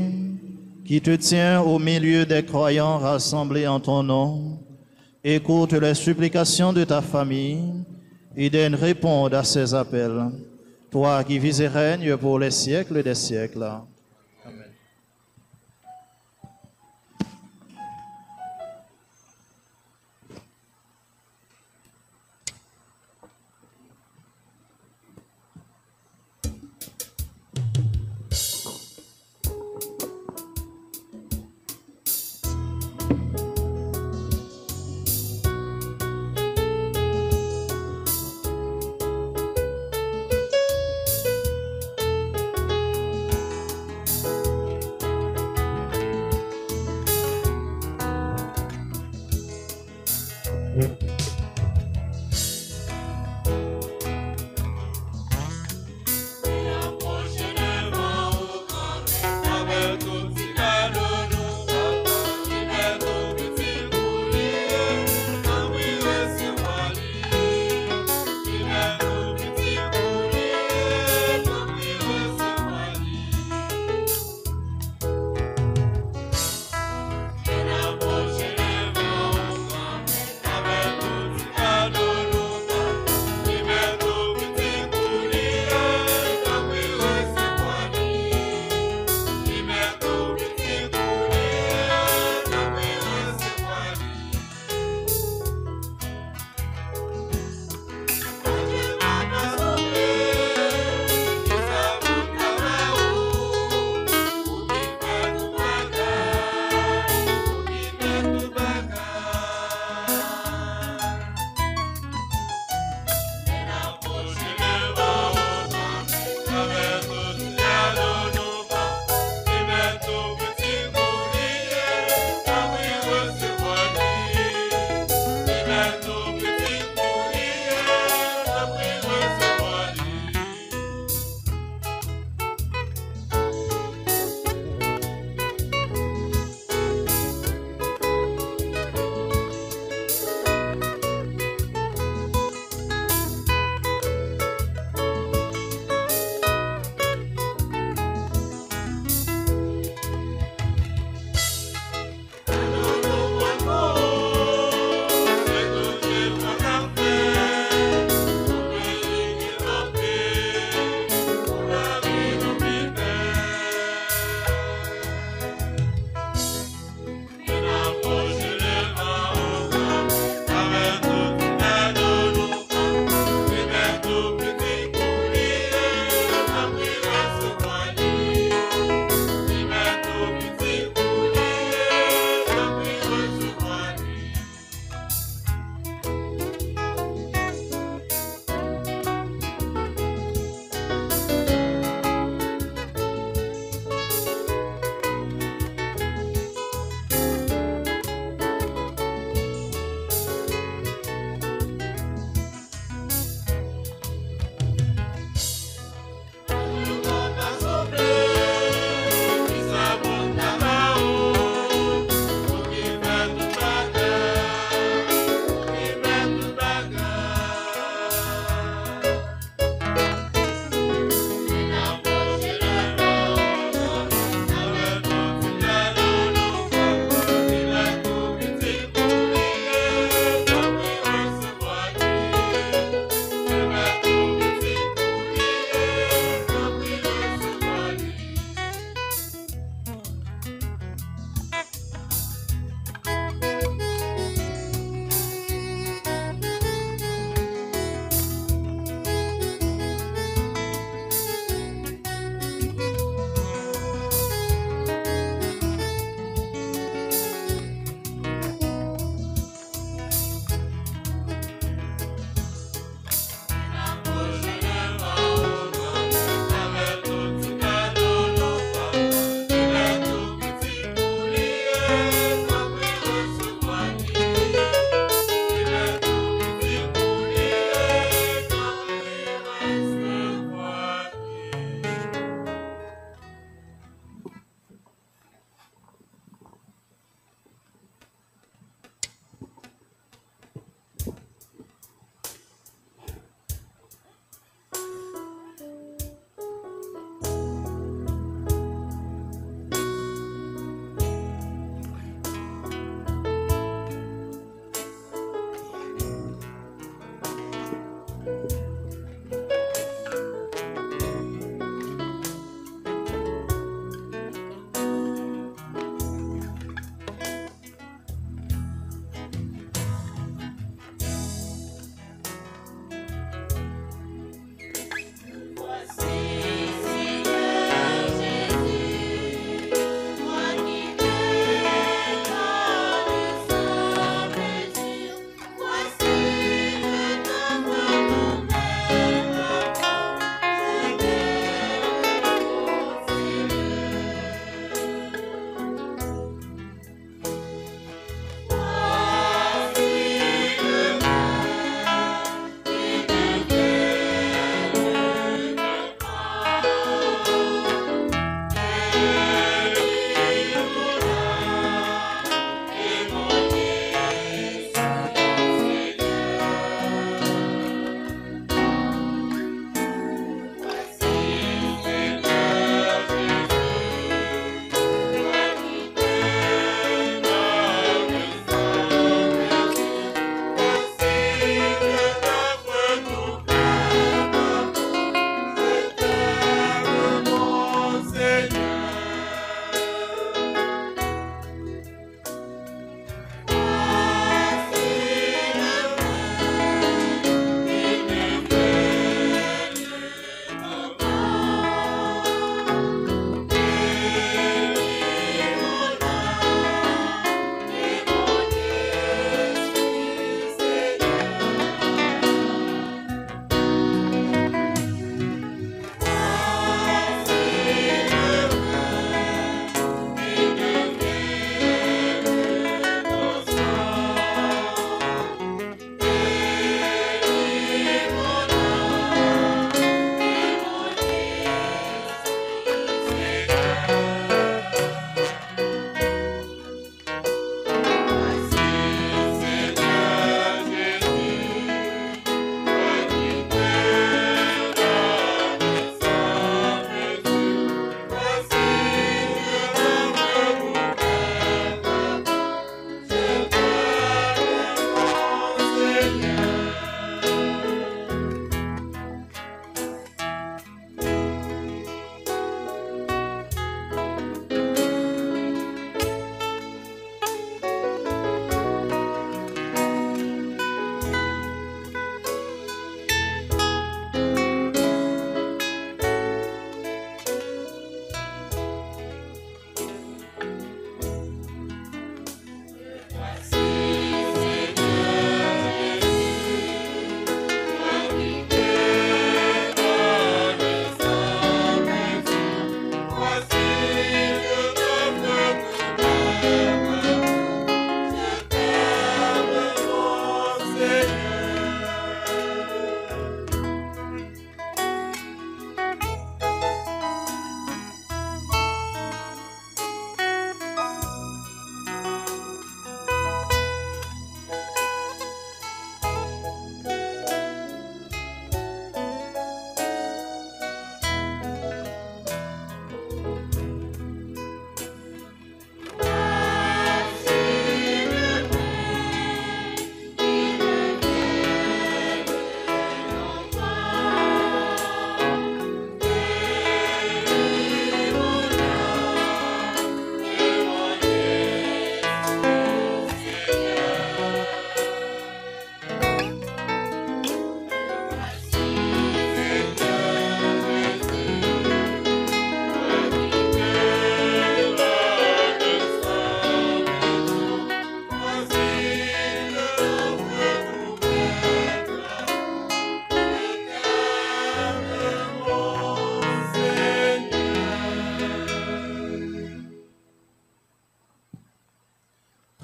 qui te tiens au milieu des croyants rassemblés en ton nom, écoute les supplications de ta famille et donne réponse à ses appels. Toi qui vis et règnes pour les siècles des siècles. Amen.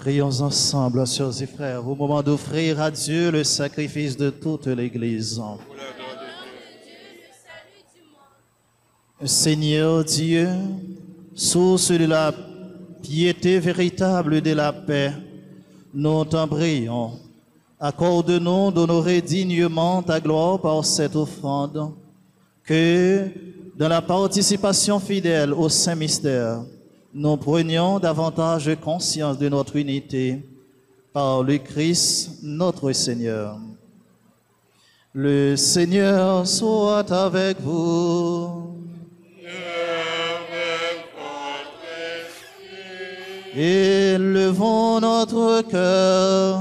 Prions ensemble, sœurs et frères, au moment d'offrir à Dieu le sacrifice de toute l'Église. Seigneur Dieu, source de la piété véritable et de la paix, nous t'en prions. Accorde-nous d'honorer dignement ta gloire par cette offrande, que dans la participation fidèle au Saint-Mystère, nous prenions davantage conscience de notre unité par le Christ notre Seigneur. Le Seigneur soit avec vous. Élevons notre cœur.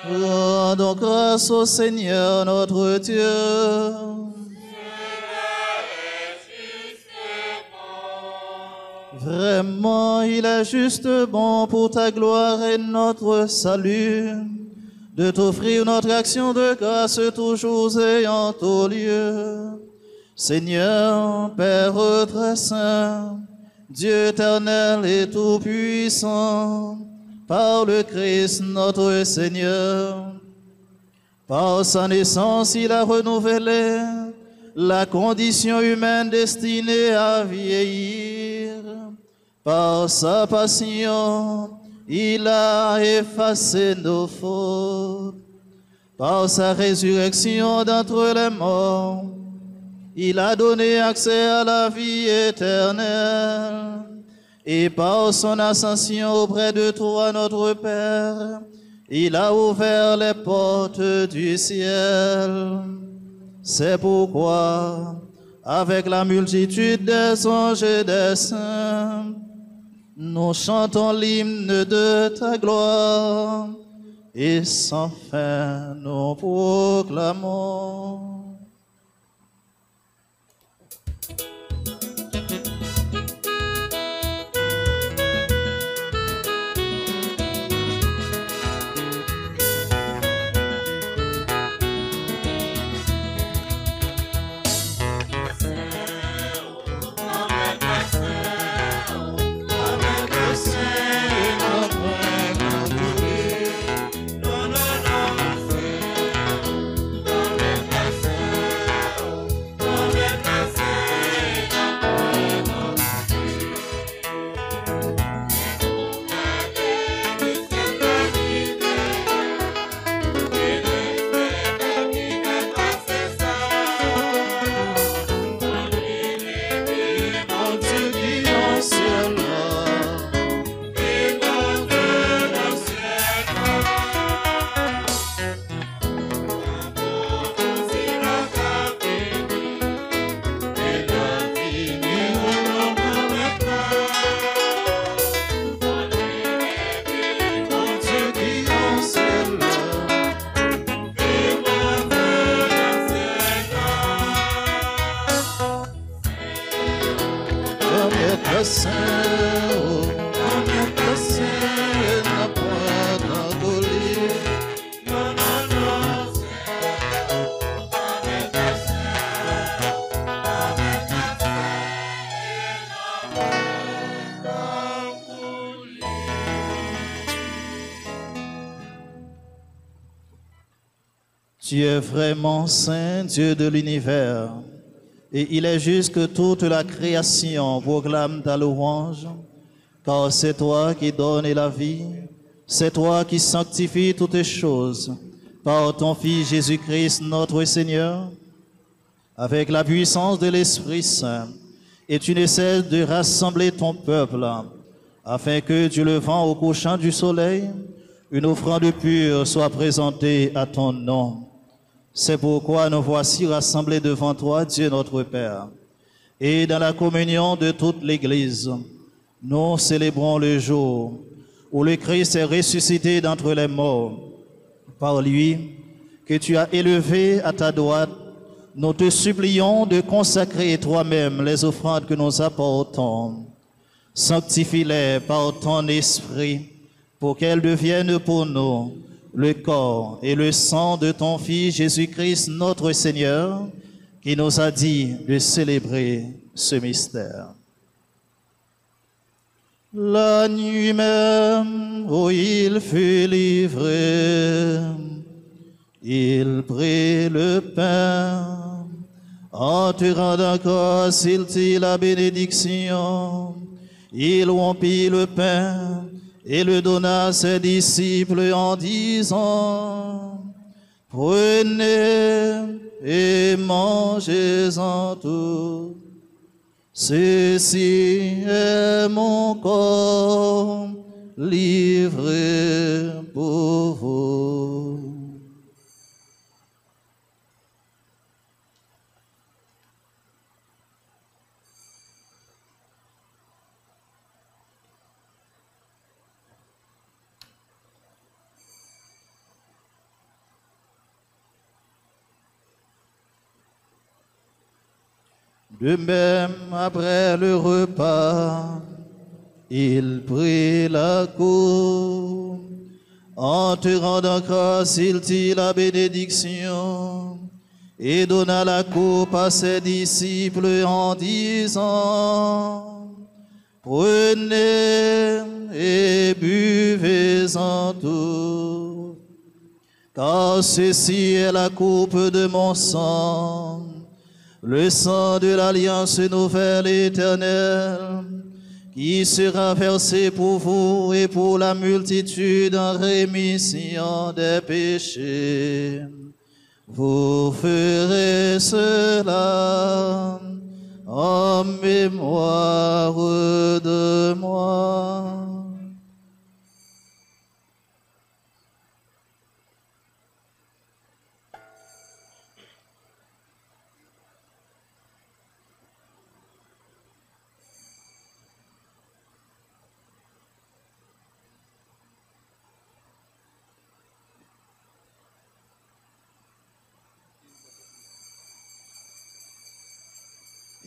Rendons grâce au Seigneur notre Dieu. Vraiment, il est juste bon pour ta gloire et notre salut de t'offrir notre action de grâce toujours et en tout lieu. Seigneur, Père très saint, Dieu éternel et tout-puissant, par le Christ notre Seigneur, par sa naissance, il a renouvelé la condition humaine destinée à vieillir. Par sa passion, il a effacé nos fautes. Par sa résurrection d'entre les morts, il a donné accès à la vie éternelle. Et par son ascension auprès de toi, notre Père, il a ouvert les portes du ciel. C'est pourquoi, avec la multitude des anges et des saints, nous chantons l'hymne de ta gloire et sans fin nous proclamons. Tu es vraiment saint, Dieu de l'univers, et il est juste que toute la création proclame ta louange, car c'est toi qui donnes la vie, c'est toi qui sanctifies toutes les choses, par ton Fils Jésus-Christ notre Seigneur, avec la puissance de l'Esprit Saint, et tu ne cesses de rassembler ton peuple, afin que, du levant au couchant du soleil, une offrande pure soit présentée à ton nom. C'est pourquoi nous voici rassemblés devant toi, Dieu notre Père. Et dans la communion de toute l'Église, nous célébrons le jour où le Christ est ressuscité d'entre les morts. Par lui, que tu as élevé à ta droite, nous te supplions de consacrer toi-même les offrandes que nous apportons. Sanctifie-les par ton esprit, pour qu'elles deviennent pour nous le corps et le sang de ton Fils Jésus-Christ notre Seigneur, qui nous a dit de célébrer ce mystère. La nuit même où il fut livré, il prit le pain, en te rendant grâce, il dit la bénédiction. Il rompit le pain et le donna à ses disciples en disant, prenez et mangez-en tous. Ceci est mon corps livré pour vous. De même, après le repas, il prit la coupe. En te rendant grâce, il dit la bénédiction et donna la coupe à ses disciples en disant, prenez et buvez-en tous, car ceci est la coupe de mon sang, le sang de l'alliance nouvelle et éternelle, qui sera versé pour vous et pour la multitude en rémission des péchés. Vous ferez cela en mémoire de moi.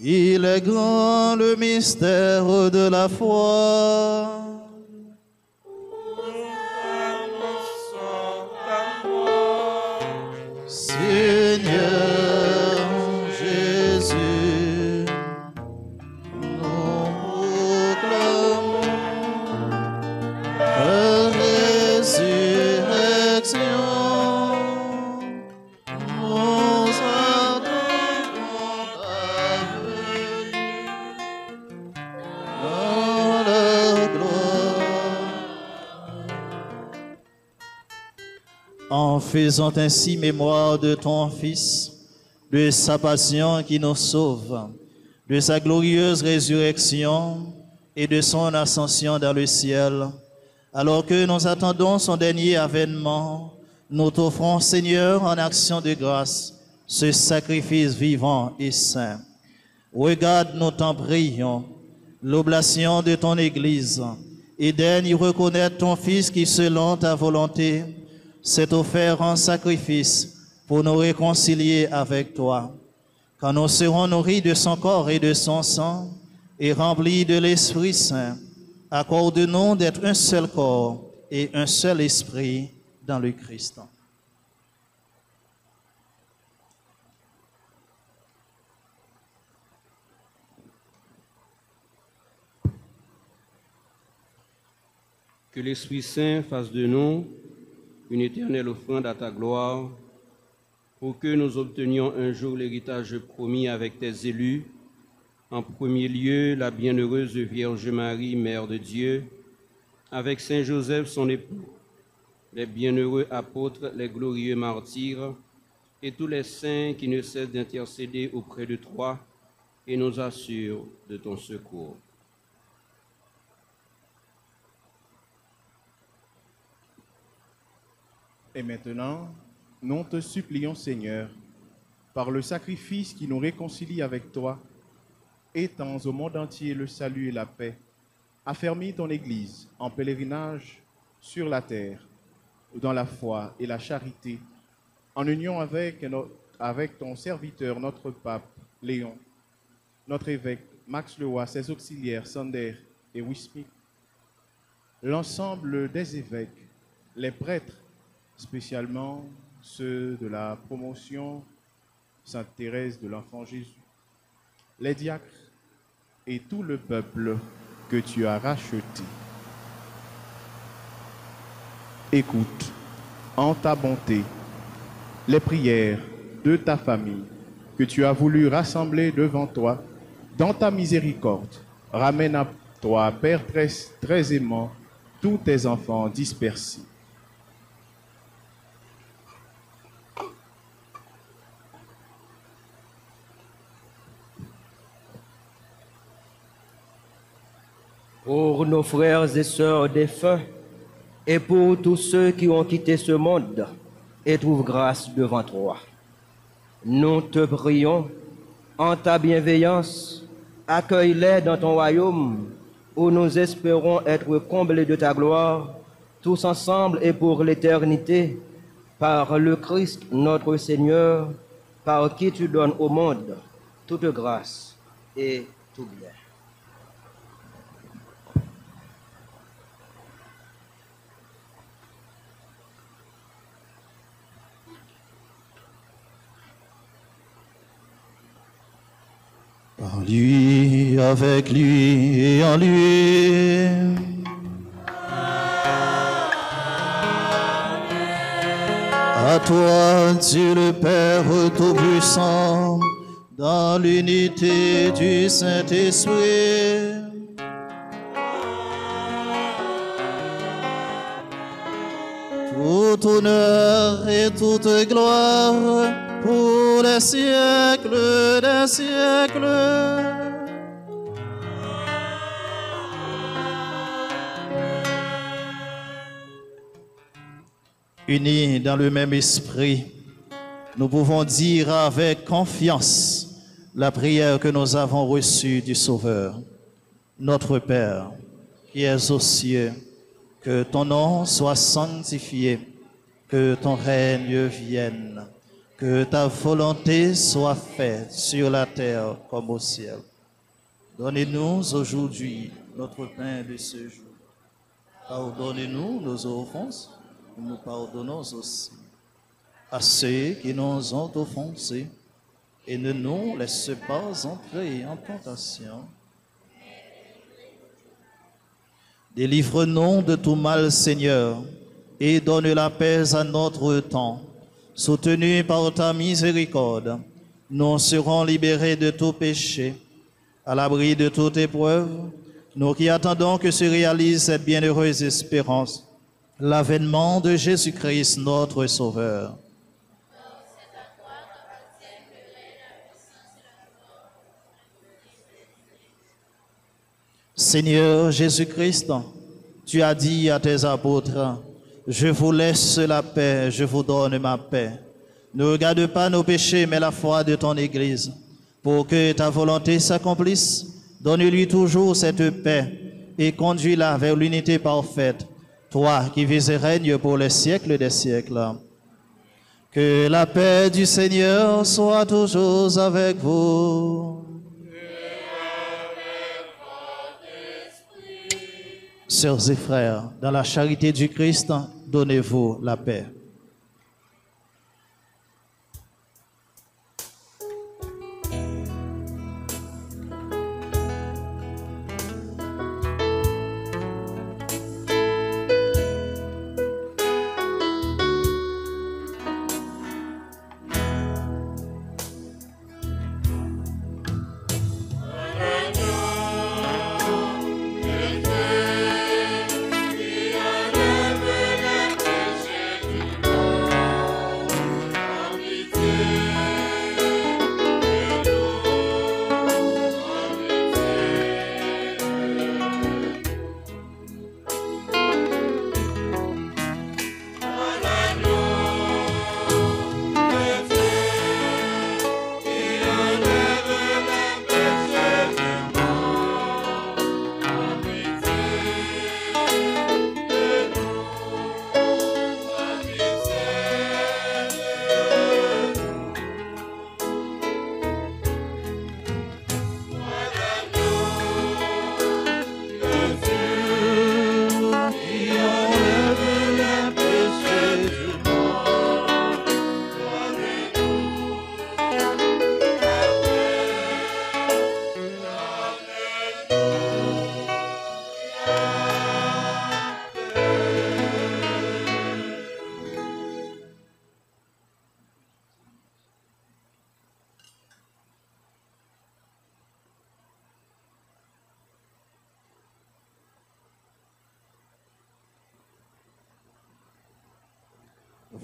Il est grand le mystère de la foi. Seigneur Jésus, nous proclamons ta résurrection. Nous attendons ta venue dans la gloire. En faisant ainsi mémoire de ton Fils, de sa passion qui nous sauve, de sa glorieuse résurrection et de son ascension dans le ciel, alors que nous attendons son dernier avènement, nous t'offrons, Seigneur, en action de grâce, ce sacrifice vivant et saint. Regarde, nous t'en prions, l'oblation de ton Église, et daigne y reconnaître ton Fils qui, selon ta volonté, s'est offert en sacrifice pour nous réconcilier avec toi. Quand nous serons nourris de son corps et de son sang, et remplis de l'Esprit Saint, accorde-nous d'être un seul corps et un seul esprit dans le Christ. Que l'Esprit Saint fasse de nous une éternelle offrande à ta gloire, pour que nous obtenions un jour l'héritage promis avec tes élus, en premier lieu la bienheureuse Vierge Marie, Mère de Dieu, avec Saint Joseph son époux, les bienheureux apôtres, les glorieux martyrs, et tous les saints qui ne cessent d'intercéder auprès de toi et nous assurent de ton secours. Et maintenant, nous te supplions, Seigneur, par le sacrifice qui nous réconcilie avec toi, étends au monde entier le salut et la paix, affermis ton Église en pèlerinage sur la terre, dans la foi et la charité, en union avec ton serviteur, notre pape Léon, notre évêque Max Leroy, ses auxiliaires Sander et Wismik, l'ensemble des évêques, les prêtres, spécialement ceux de la promotion Sainte Thérèse de l'Enfant Jésus, les diacres et tout le peuple que que tu as rachetés. Écoute, en ta bonté, les prières de ta famille que tu as voulu rassembler devant toi. Dans ta miséricorde, ramène à toi, Père très aimant, tous tes enfants dispersés. Pour nos frères et sœurs défunts et pour tous ceux qui ont quitté ce monde et trouvent grâce devant toi, nous te prions, en ta bienveillance, accueille-les dans ton royaume où nous espérons être comblés de ta gloire, tous ensemble et pour l'éternité, par le Christ notre Seigneur, par qui tu donnes au monde toute grâce et tout bien. Par lui, avec lui et en lui. À toi, Dieu le Père Tout-Puissant, dans l'unité du Saint-Esprit, tout honneur et toute gloire pour les siècles des siècles. Unis dans le même esprit, nous pouvons dire avec confiance la prière que nous avons reçue du Sauveur. Notre Père, qui es aux cieux, que ton nom soit sanctifié, que ton règne vienne, que ta volonté soit faite sur la terre comme au ciel. Donnez-nous aujourd'hui notre pain de ce jour. Pardonnez-nous nos offenses, nous pardonnons aussi à ceux qui nous ont offensés, et ne nous laisse pas entrer en tentation. Délivre-nous de tout mal, Seigneur, et donne la paix à notre temps. Soutenus par ta miséricorde, nous serons libérés de tout péché, à l'abri de toute épreuve, nous qui attendons que se réalise cette bienheureuse espérance, l'avènement de Jésus-Christ, notre Sauveur. Seigneur Jésus-Christ, tu as dit à tes apôtres, « Je vous laisse la paix, je vous donne ma paix. Ne regarde pas nos péchés, mais la foi de ton Église. Pour que ta volonté s'accomplisse, donne-lui toujours cette paix et conduis-la vers l'unité parfaite, toi qui vis et règnes pour les siècles des siècles. » Que la paix du Seigneur soit toujours avec vous. Sœurs et frères, dans la charité du Christ, donnez-vous la paix. Qui enlève les péchés du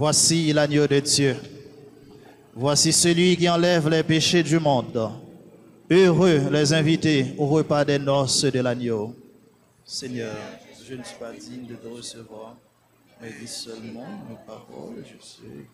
Voici l'agneau de Dieu. Voici celui qui enlève les péchés du monde. Heureux les invités au repas des noces de l'agneau. Seigneur, je ne suis pas digne de te recevoir, mais dis seulement nos paroles, je sais.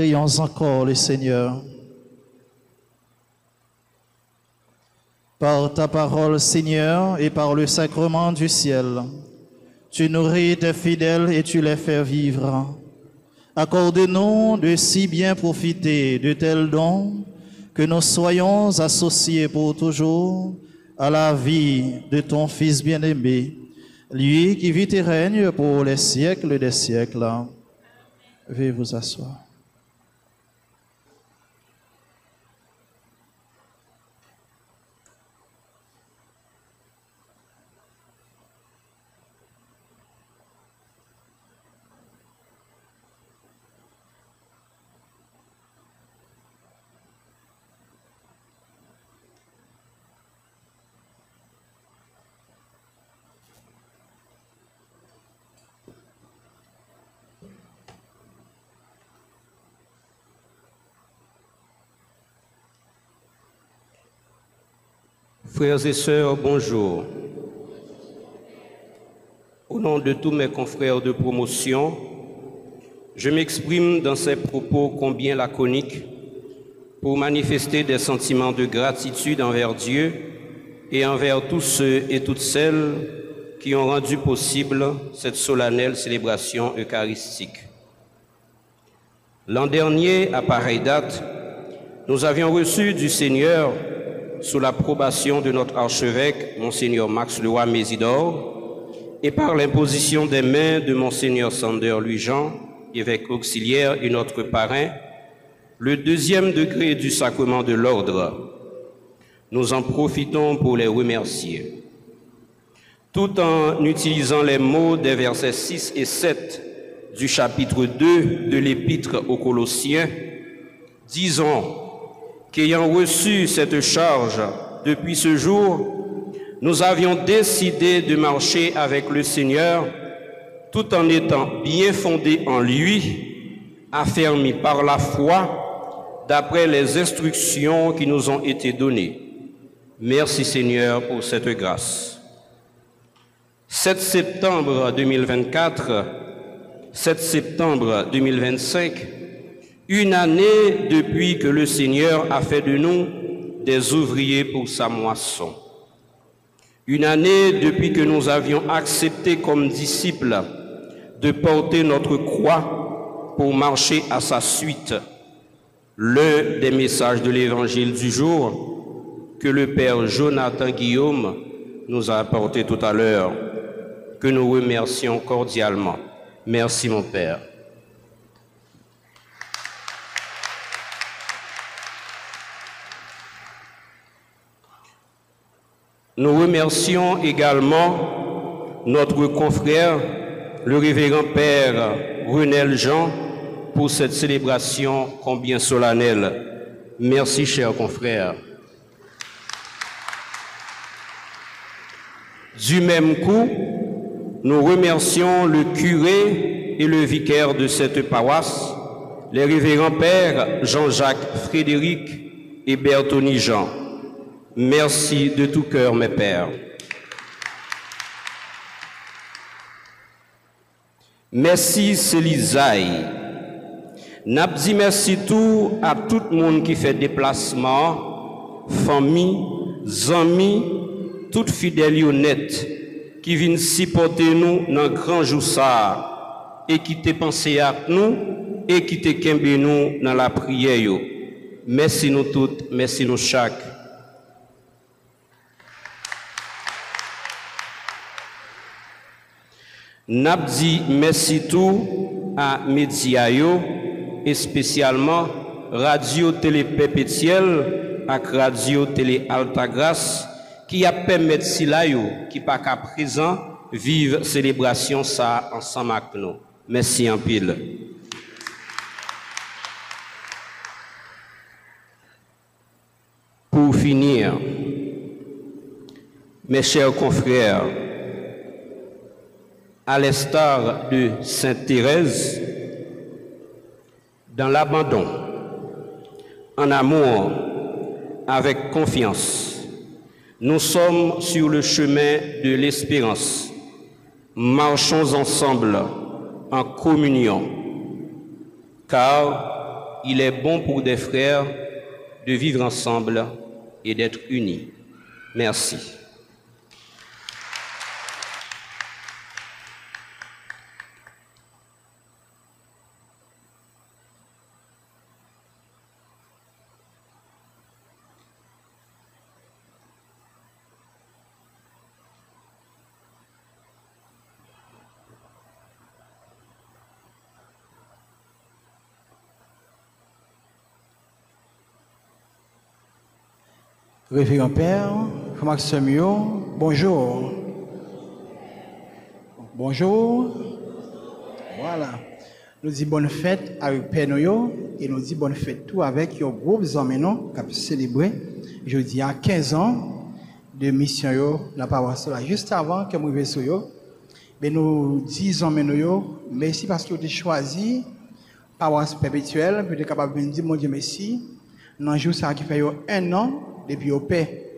Prions encore le Seigneur. Par ta parole, Seigneur, et par le sacrement du ciel, tu nourris tes fidèles et tu les fais vivre. Accorde-nous de si bien profiter de tels dons que nous soyons associés pour toujours à la vie de ton Fils bien-aimé, lui qui vit et règne pour les siècles des siècles. Veuillez vous asseoir. Frères et sœurs, bonjour. Au nom de tous mes confrères de promotion, je m'exprime dans ces propos combien laconiques pour manifester des sentiments de gratitude envers Dieu et envers tous ceux et toutes celles qui ont rendu possible cette solennelle célébration eucharistique. L'an dernier, à pareille date, nous avions reçu du Seigneur, sous l'approbation de notre archevêque, Monseigneur Max Leroy-Mésidor, et par l'imposition des mains de Monseigneur Sander Louis-Jean, évêque auxiliaire et notre parrain, le 2e degré du sacrement de l'ordre. Nous en profitons pour les remercier. Tout en utilisant les mots des versets 6 et 7 du chapitre 2 de l'Épître aux Colossiens, disons qu'ayant reçu cette charge depuis ce jour, nous avions décidé de marcher avec le Seigneur tout en étant bien fondés en lui, affermis par la foi, d'après les instructions qui nous ont été données. Merci Seigneur pour cette grâce. 7 septembre 2024, 7 septembre 2025, une année depuis que le Seigneur a fait de nous des ouvriers pour sa moisson. Une année depuis que nous avions accepté comme disciples de porter notre croix pour marcher à sa suite. L'un des messages de l'Évangile du jour que le Père Jonathan Guillaume nous a apporté tout à l'heure, que nous remercions cordialement. Merci mon Père. Nous remercions également notre confrère, le révérend Père Renel Jean, pour cette célébration combien solennelle. Merci, chers confrères. Du même coup, nous remercions le curé et le vicaire de cette paroisse, les révérends Pères Jean-Jacques Frédéric et Bertoni Jean. Merci de tout cœur, mes pères. Merci Célisaï. N'abdi merci tout à tout le monde qui fait déplacement, famille, amis, toutes fidèles honnêtes qui viennent supporter nous dans le grand jour ça et qui te pensé à nous et qui te kembe nous dans la prière. Merci nous toutes, merci nous chaque. N'abdi merci tout à Mediayo et spécialement Radio Télé Perpétuel et Radio Télé Altagrace qui a permis si là qui pas qu'à présent vivre célébration ça ensemble avec nous. Merci en pile. Pour finir, mes chers confrères, à l'instar de Sainte Thérèse, dans l'abandon, en amour, avec confiance, nous sommes sur le chemin de l'espérance. Marchons ensemble en communion, car il est bon pour des frères de vivre ensemble et d'être unis. Merci. Révérend Père, Maxime, bonjour. Bonjour. Voilà. Nous disons bonne fête avec Père Noyo et nous disons bonne fête tout avec le groupe Zamenon qui a célébré jeudi à 15 ans de mission la paroisse là. Juste avant que nous arrivions yo, ben nous disons Zamenon merci parce que vous avez choisi paroisse perpétuelle, vous êtes capable de dire mon Dieu merci. Dans le jour ça qui fait 1 an depuis au paix.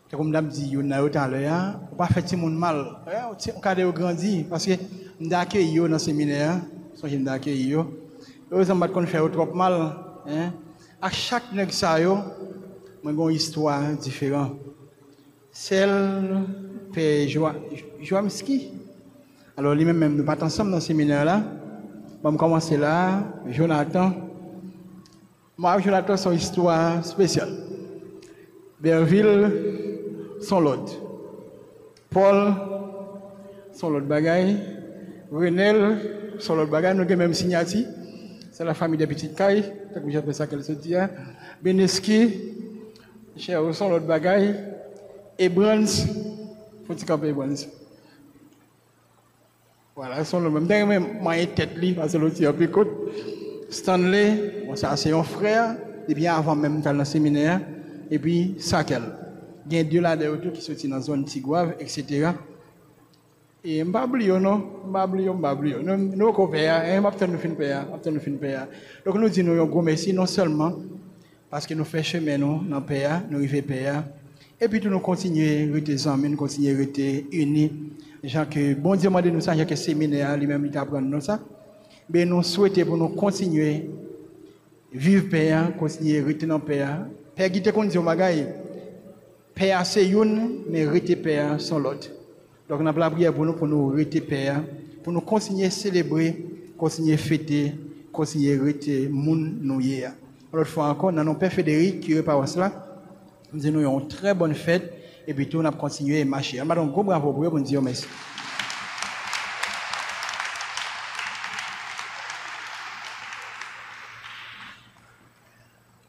Comme je dit tout à l'heure, on pas faire tout le monde mal. On cadre grandi parce que on accueilli dans le séminaire, so j'ai accueilli yo. Heureusement pas qu'on fait trop mal, hein. À chaque nèg ça yo, moi une histoire différente. Celle Père Joamski. Alors lui même nous pas ensemble dans le séminaire là. On commencer là, Jonathan. Moi Jonathan son histoire spéciale. Berville, son lot. Paul, son lot bagaille. Renel, son lot bagaille. Nous avons même signature. C'est la famille des petites cailles. C'est comme j'appelle ça qu'elle se dit. Beneski, cher son lot bagaille. Ebrans, faut-il camper Ebrans. Voilà, son lot même. D'ailleurs, même, moi, tête li, parce que l'autre, il a plus côte. Stanley, bon, ça, c'est un frère. Depuis avant même dans le séminaire. Et puis, Sakel. Il y a deux là de qui sont dans la zone Tigouave, etc. Et je ne vais pas oublier, non? Nous, copains, nous fin payar. Donc, nous disons un gros merci, non seulement parce que nous faisons chemin dans le pays, nous arrivons payar. Et puis, nous continuons à rester ensemble, nous continuons à rester unis. Genre que, bon Dieu m'a dit nous ça, que le séminaire, lui-même, il apprend nous ça. Mais nous souhaitons pour nous continuer à vivre payar, continuer à rester dans le pays. Père qui te conduit au magaï, Père c'est une, mais rester Père sans l'autre. Donc nous avons la prière pour nous rester Père, pour nous continuer à célébrer, continuer à fêter, continuer à rester moun nous hier. L'autre fois encore, nous avons Père Frédéric qui est par cela. Nous avons une très bonne fête et puis tout, on a continué à marcher. On a un gros bravo pour eux pour nous dire merci.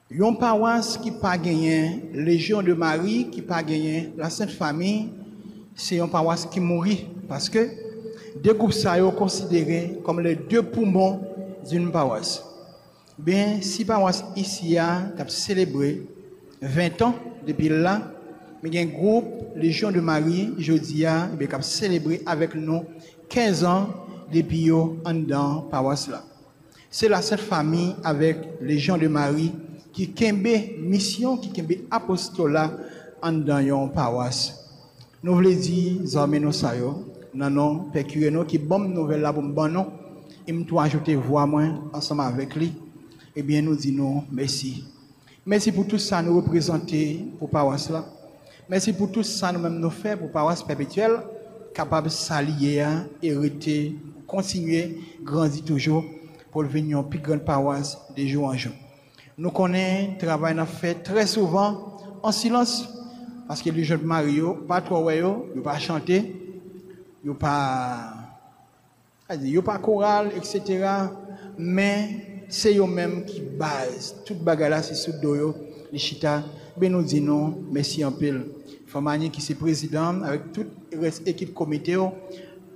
Yon paroisse qui pas gagné Légion de Marie, qui pas gagné la Sainte Famille, c'est une paroisse qui mourit parce que deux groupes ça sont considérés comme les deux poumons d'une paroisse. Bien, si paroisse ici a célébré 20 ans depuis là, mais il y a un groupe Légion de Marie, jeudi a célébré avec nous 15 ans depuis en dans paroisse là. C'est la Sainte Famille avec Légion de Marie qui kembe mission, qui kembe apostolat en dans yon paroisse. Nous voulons dire, Zamenon Sayo, non, Père qui bonne nouvelle là pour bon non, et m'tou ajouter voix moi ensemble avec lui. Eh bien, nous disons merci. Merci pour tout ça nous représenter pour paroisse là. Merci pour tout ça nous même nous faire pour paroisse perpétuelle, capable de s'allier et rester, continuer, grandir toujours pour devenir une plus grande paroisse de jour en jour. Nous connaissons le travail qu'on fait très souvent en silence. Parce que les jeunes Mario, pas trop, ils ne pas chanter, ils ne pas choral, etc. Mais c'est eux-mêmes qui basent. Toute bagarre c'est sous dos, les chita. Ben nous disons merci en pile. Famani qui est président avec toute l'équipe comité,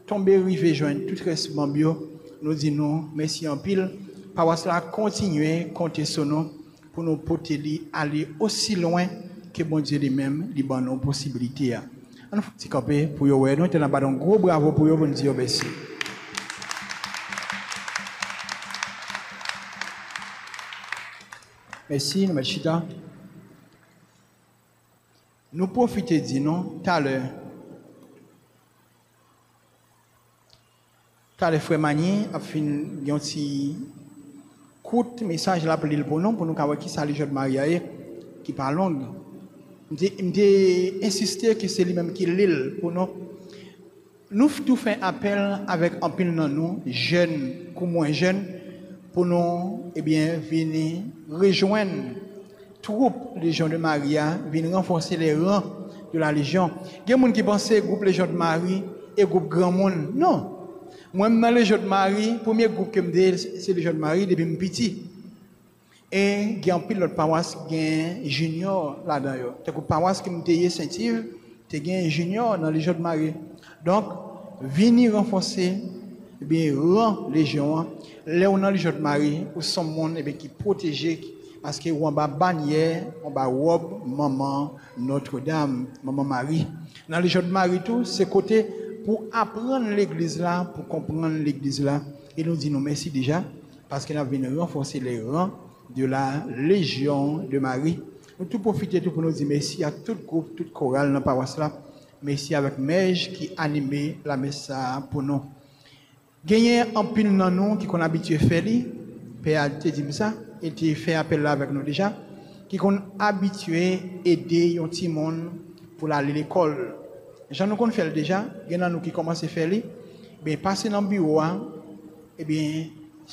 tombé rivé joindre tout le reste membres. Nous disons merci en pile. Par cela, continuer à compter sur nous pour nous porter aller aussi loin que bon Dieu lui-même lui donne nos possibilités. On faut petit camper pour yo nous te n'a un gros bravo pour yo pour nous dire merci. Merci nous chita. Nous profiter de nous tout à l'heure. Tout à l'heure frère Mani a fait un petit court message là pour nous voir qui ça Légion de Marie qui parle longue. J'ai insisté que c'est lui-même qui l'île pour nous. Nous tout fait appel avec un pile dans nous, jeunes ou moins jeunes, pour nous venir rejoindre troupe Légion de Marie, venir renforcer les rangs de la Légion. Il y a des gens qui pensent que groupe Légion de Marie et groupe Grand Monde. Non. Moi, dans Légion de Marie, le premier groupe que je me dis, c'est Légion de Marie depuis que je suis petit. Et il y a un pilote paroisse qui est junior là-dedans. C'est une paroisse qui est Saint-Yves, qui est junior dans Légion de Marie. Donc, venir renforcer, rend Légion, là où dans Légion de Marie, où son monde qui est protégé, parce que on a bannière, on a robe, maman Notre-Dame, maman Marie. Dans Légion de Marie, tout, c'est côté pour apprendre l'église là, pour comprendre l'église là. Et nous disons merci déjà, parce qu'il a venu renforcer les rangs de la Légion de Marie. Nous tout profiter pour nous dire merci à tout groupe, toute chorale dans la paroisse là. Merci avec Mej qui animait la messe pour nous. Gagner un pile dans nous qui qu'on habitué faire, Père a dit ça, et tu fait appel là avec nous déjà, qui qu'on habitué aider un petit monde pour aller à l'école. J'en nous qu'on fait déjà, gagner nous qui commence à faire, bien passer dans le bureau, et bien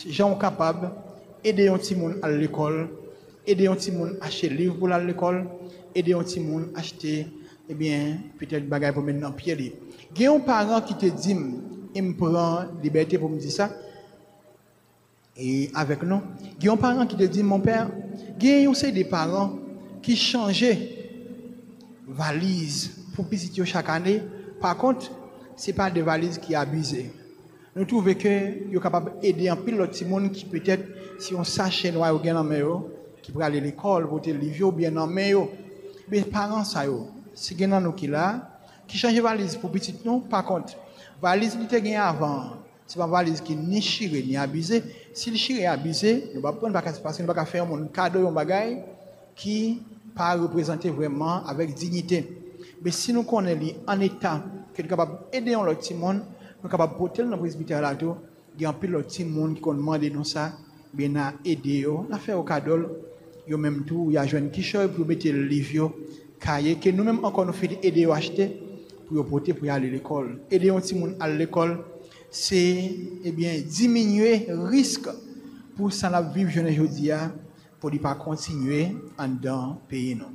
gens capables aider un petit monde à l'école, aider un petit monde à acheter livre pour aller à l'école, aider un petit monde à acheter peut-être bagaille pour mettre dans pied. Il y a un parent qui te dit, il me prend liberté pour me dire ça. Et avec nous, il y a un parent qui te dit, mon père, il y a des parents qui changeaient valise pour visiter chaque année. Par contre, ce n'est pas des valises qui abusent. Nous trouvons que nous sommes capables d'aider un pilote petit monde qui peut-être, si on sachet noir ou bien dans main, qui peut aller à l'école, pour te livrer ou bien dans main. Mais parents, ça c'est que nous qui là, qui change valise pour petit nous. Par contre, valise qui était gagnée avant, c'est pas valise qui ni chiré ni abusé. Si le chiré est abusé, nous ne pouvons pas parce que nous ne pouvons pas faire un cadeau, un bagage qui pas représenter vraiment avec dignité. Mais si nous connaissons en état que nous sommes capables d'aider l'autre petit monde, nous sommes capables de porter dans le presbytère là tout, il y a un peu l'autre petit monde qui demande nous ça, bien à aider eux, à faire au cadeau, yo même tout, il y a jeune qui choisit pour mettre le livre cahier que nous-mêmes encore nous fait aider à acheter pour porter pour aller à l'école. Aider un petit monde à l'école, c'est diminuer le risque pour ça la vivre jeune aujourd'hui pour ne pas continuer en dans pays nous.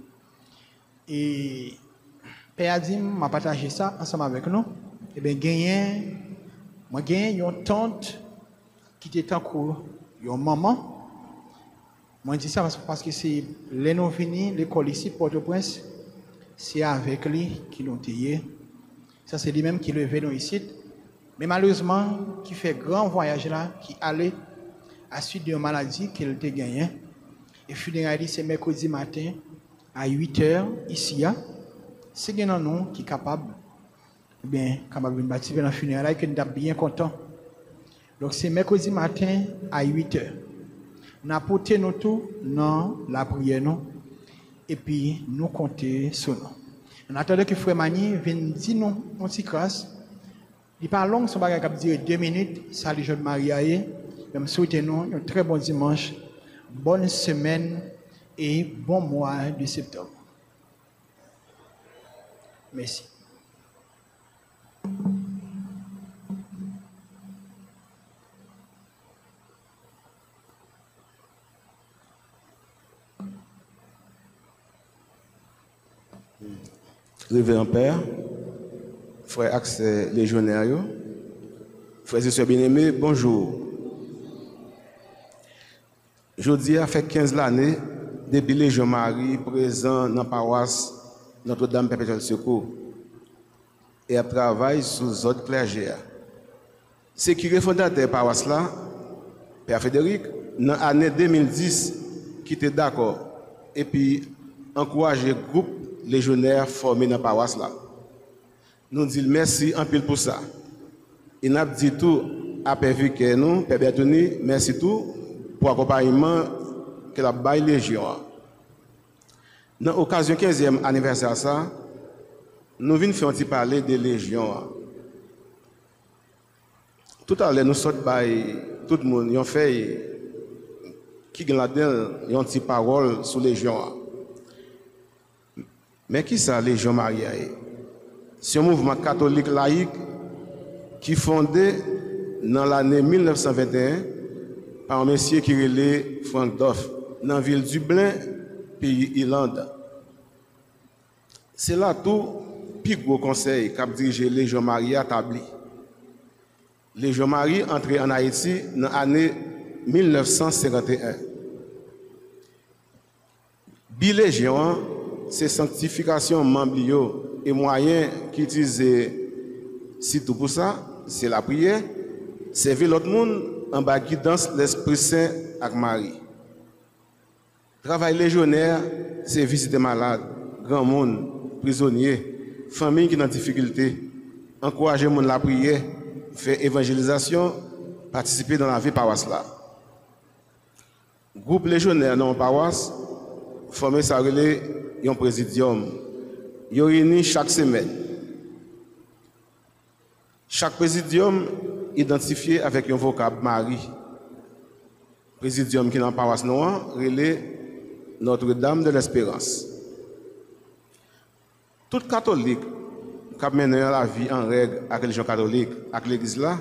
Et Père Adim m'a partagé ça ensemble avec nous. Et bien moi gagné une tante qui était en cours, une maman. Moi je dis ça parce que c'est les non finis l'école ici Port-au-Prince. C'est avec lui qui l'ont taillé. Ça, c'est lui-même qui levait nous ici. Mais malheureusement, qui fait grand voyage là, qui allait à suite d'une maladie qu'il a gagné. Et funérailles, c'est mercredi matin à 8h ici. C'est un nom qui est capable de bâtir dans la funérailles que nous sommes bien contents. Donc, c'est mercredi matin à 8h. Nous avons porté nous tout dans la prière. Et puis, nous comptons sur nous. On attendait que Frère Mani vienne dire nous une petite grâce. Il parle long, son bagage qui dire 2 minutes. Salut, jeune Marie. Même souhaitez-nous un très bon dimanche, bonne semaine et bon mois de septembre. Merci. Révérend Père, frère accès légionnaire, frères et sœurs bien-aimés, bonjour. Jeudi a fait 15 années depuis Légion Marie présent dans la paroisse Notre-Dame Perpétuelle Secours et a travaillé sous les autres clergés. C'est qui est fondateur de la paroisse là, Père Frédéric, dans l'année 2010, qui était d'accord et puis encourager le groupe légionnaire formé dans la paroisse là. Nous disons merci en pile pour ça. Et nous dit tout à Père Vicaire, nous, Père Bertoni, merci tout pour l'accompagnement que la Baille Légion. Dans l'occasion 15e anniversaire ça, nous venons faire un petit parler de Légion. Tout à l'heure, nous sommes tout le monde, ils ont fait qui a une petite parole sur Légion. Mais qui ça, Légion Marie? C'est un mouvement catholique laïque qui est fondé dans l'année 1921 par un monsieur qui relait Frank Doff dans la ville du Dublin, pays Irlande. C'est là tout le plus gros conseil qu'a dirigé Légion Marie établi. Légion Marie entrée en Haïti dans l'année 1951. Bilégion, c'est sanctification membre et moyen qui utilisent surtout pour ça, c'est la prière, servir l'autre monde en bas guidance l'Esprit Saint avec Marie. Travail légionnaire, c'est visiter malades, grand monde, prisonniers, familles qui sont en difficulté, encourager les gens à la prière, faire évangélisation, participer dans la vie paroisse là. Groupe légionnaire dans la paroisse, formé ça relais un présidium. Ils réunissent chaque semaine. Chaque présidium identifié avec un vocable Marie. Présidium qui est dans la paroisse noire relais Notre-Dame de l'Espérance. Tout catholique qui a mené la vie en règle avec la religion catholique, avec l'église là,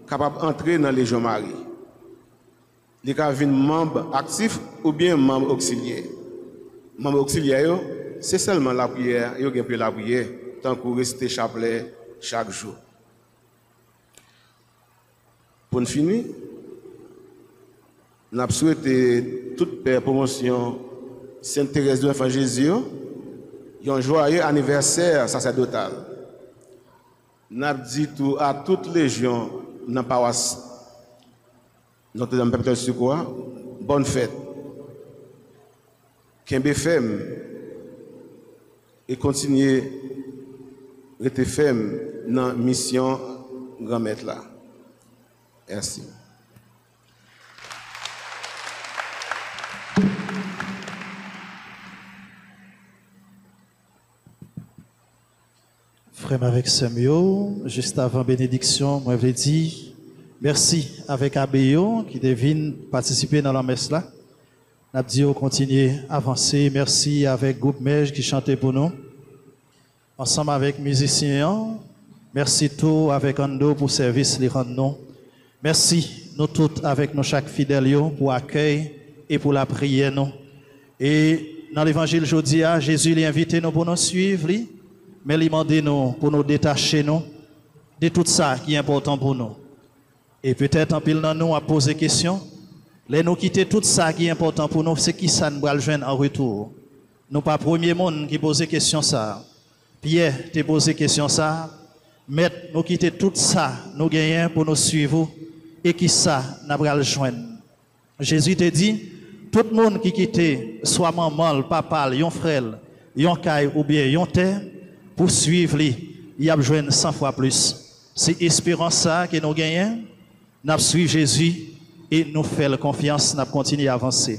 capable d'entrer dans la Légion Marie. Il peut être membre actif ou bien membre auxiliaire. Membre auxiliaire, c'est seulement la prière, il y a la prière, tant que rester chapelet chaque jour. Pour finir, nous avons souhaité toute paix promotion Sainte Thérèse de l'Enfant Jésus, un joyeux anniversaire sacerdotal. Nous avons dit tout à toute légion dans la paroisse Notre-Dame Perpétuelle Secours, bonne fête. Kembe ferme et continuer à rester ferme dans la mission grand maître là. Merci. Frère avec Samuel, juste avant bénédiction, moi je dire merci avec Abéo qui devine participer dans la messe là. N'a dit on continue à avancer. Merci avec groupe Mej qui chantait pour nous. Ensemble avec musiciens. Merci tout avec Ando pour service les rendre nous. Merci nous tous avec nos chaque fidèles pour accueil et pour la prière nous. Et dans l'évangile aujourd'hui, Jésus l'a invité nous pour nous suivre, mais il m'a demandé nous pour nous détacher nous de tout ça qui est important pour nous. Et peut-être en pile dans nous à poser question. Les nous quitter tout ça qui est important pour nous, c'est qui ça nous va le joindre en retour. Nous pas premier monde qui pose question ça. Pierre te posé question ça. Maître, nous quitter tout ça, nous gagnons pour nous suivre et qui ça nous va le joindre. Jésus te dit, tout le monde qui quitte, soit maman, le papa, yon frère, yon caille ou bien yon terre, pour suivre lui, il y a besoin 100 fois plus. C'est espérance ça que nous gagnons. Nous suivons Jésus. Et nous faisons confiance, nous continuons à avancer.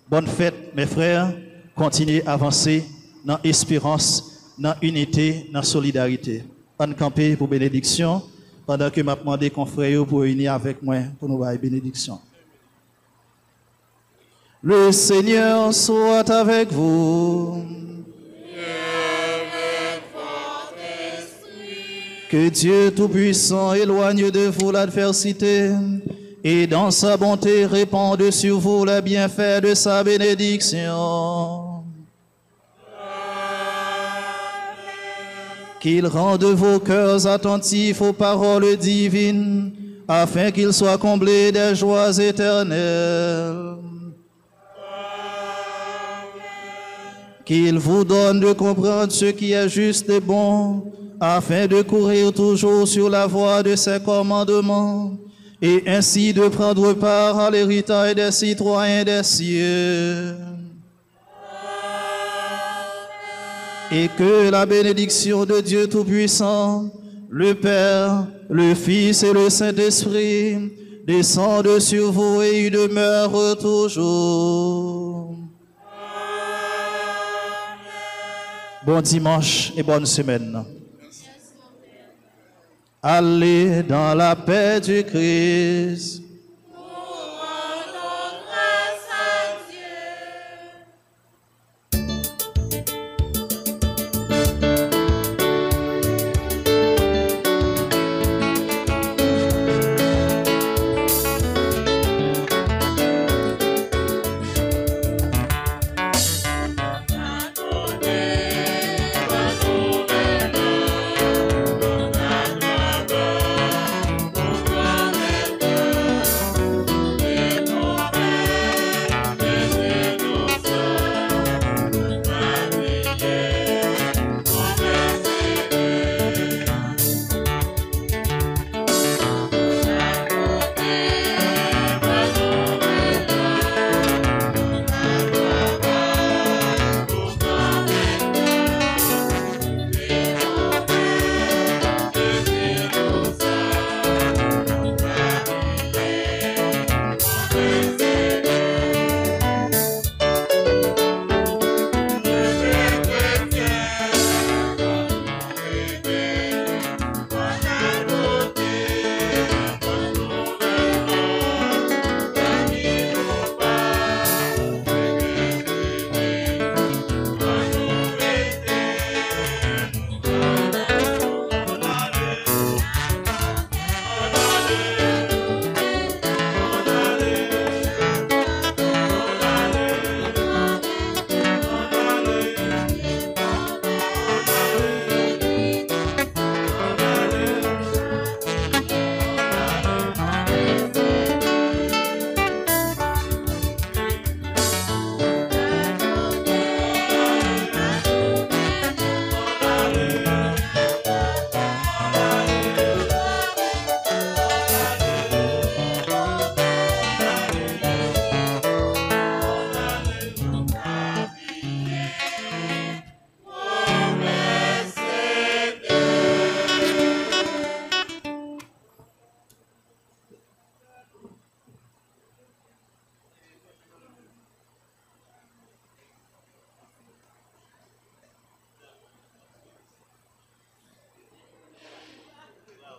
Bonne fête, mes frères. Continuez à avancer dans l'espérance, dans l'unité, dans la solidarité. On camper pour bénédiction, pendant que je demande aux confrères pour unir avec moi pour nous avoir bénédiction. Le Seigneur soit avec vous. Que Dieu Tout-Puissant éloigne de vous l'adversité et dans sa bonté répande sur vous les bienfaits de sa bénédiction. Qu'il rende vos cœurs attentifs aux paroles divines, afin qu'ils soient comblés des joies éternelles. Qu'il vous donne de comprendre ce qui est juste et bon, afin de courir toujours sur la voie de ses commandements, et ainsi de prendre part à l'héritage des citoyens des cieux. Et que la bénédiction de Dieu Tout-Puissant, le Père, le Fils et le Saint-Esprit descendent sur vous et y demeurent toujours. Bon dimanche et bonne semaine. Allez dans la paix du Christ.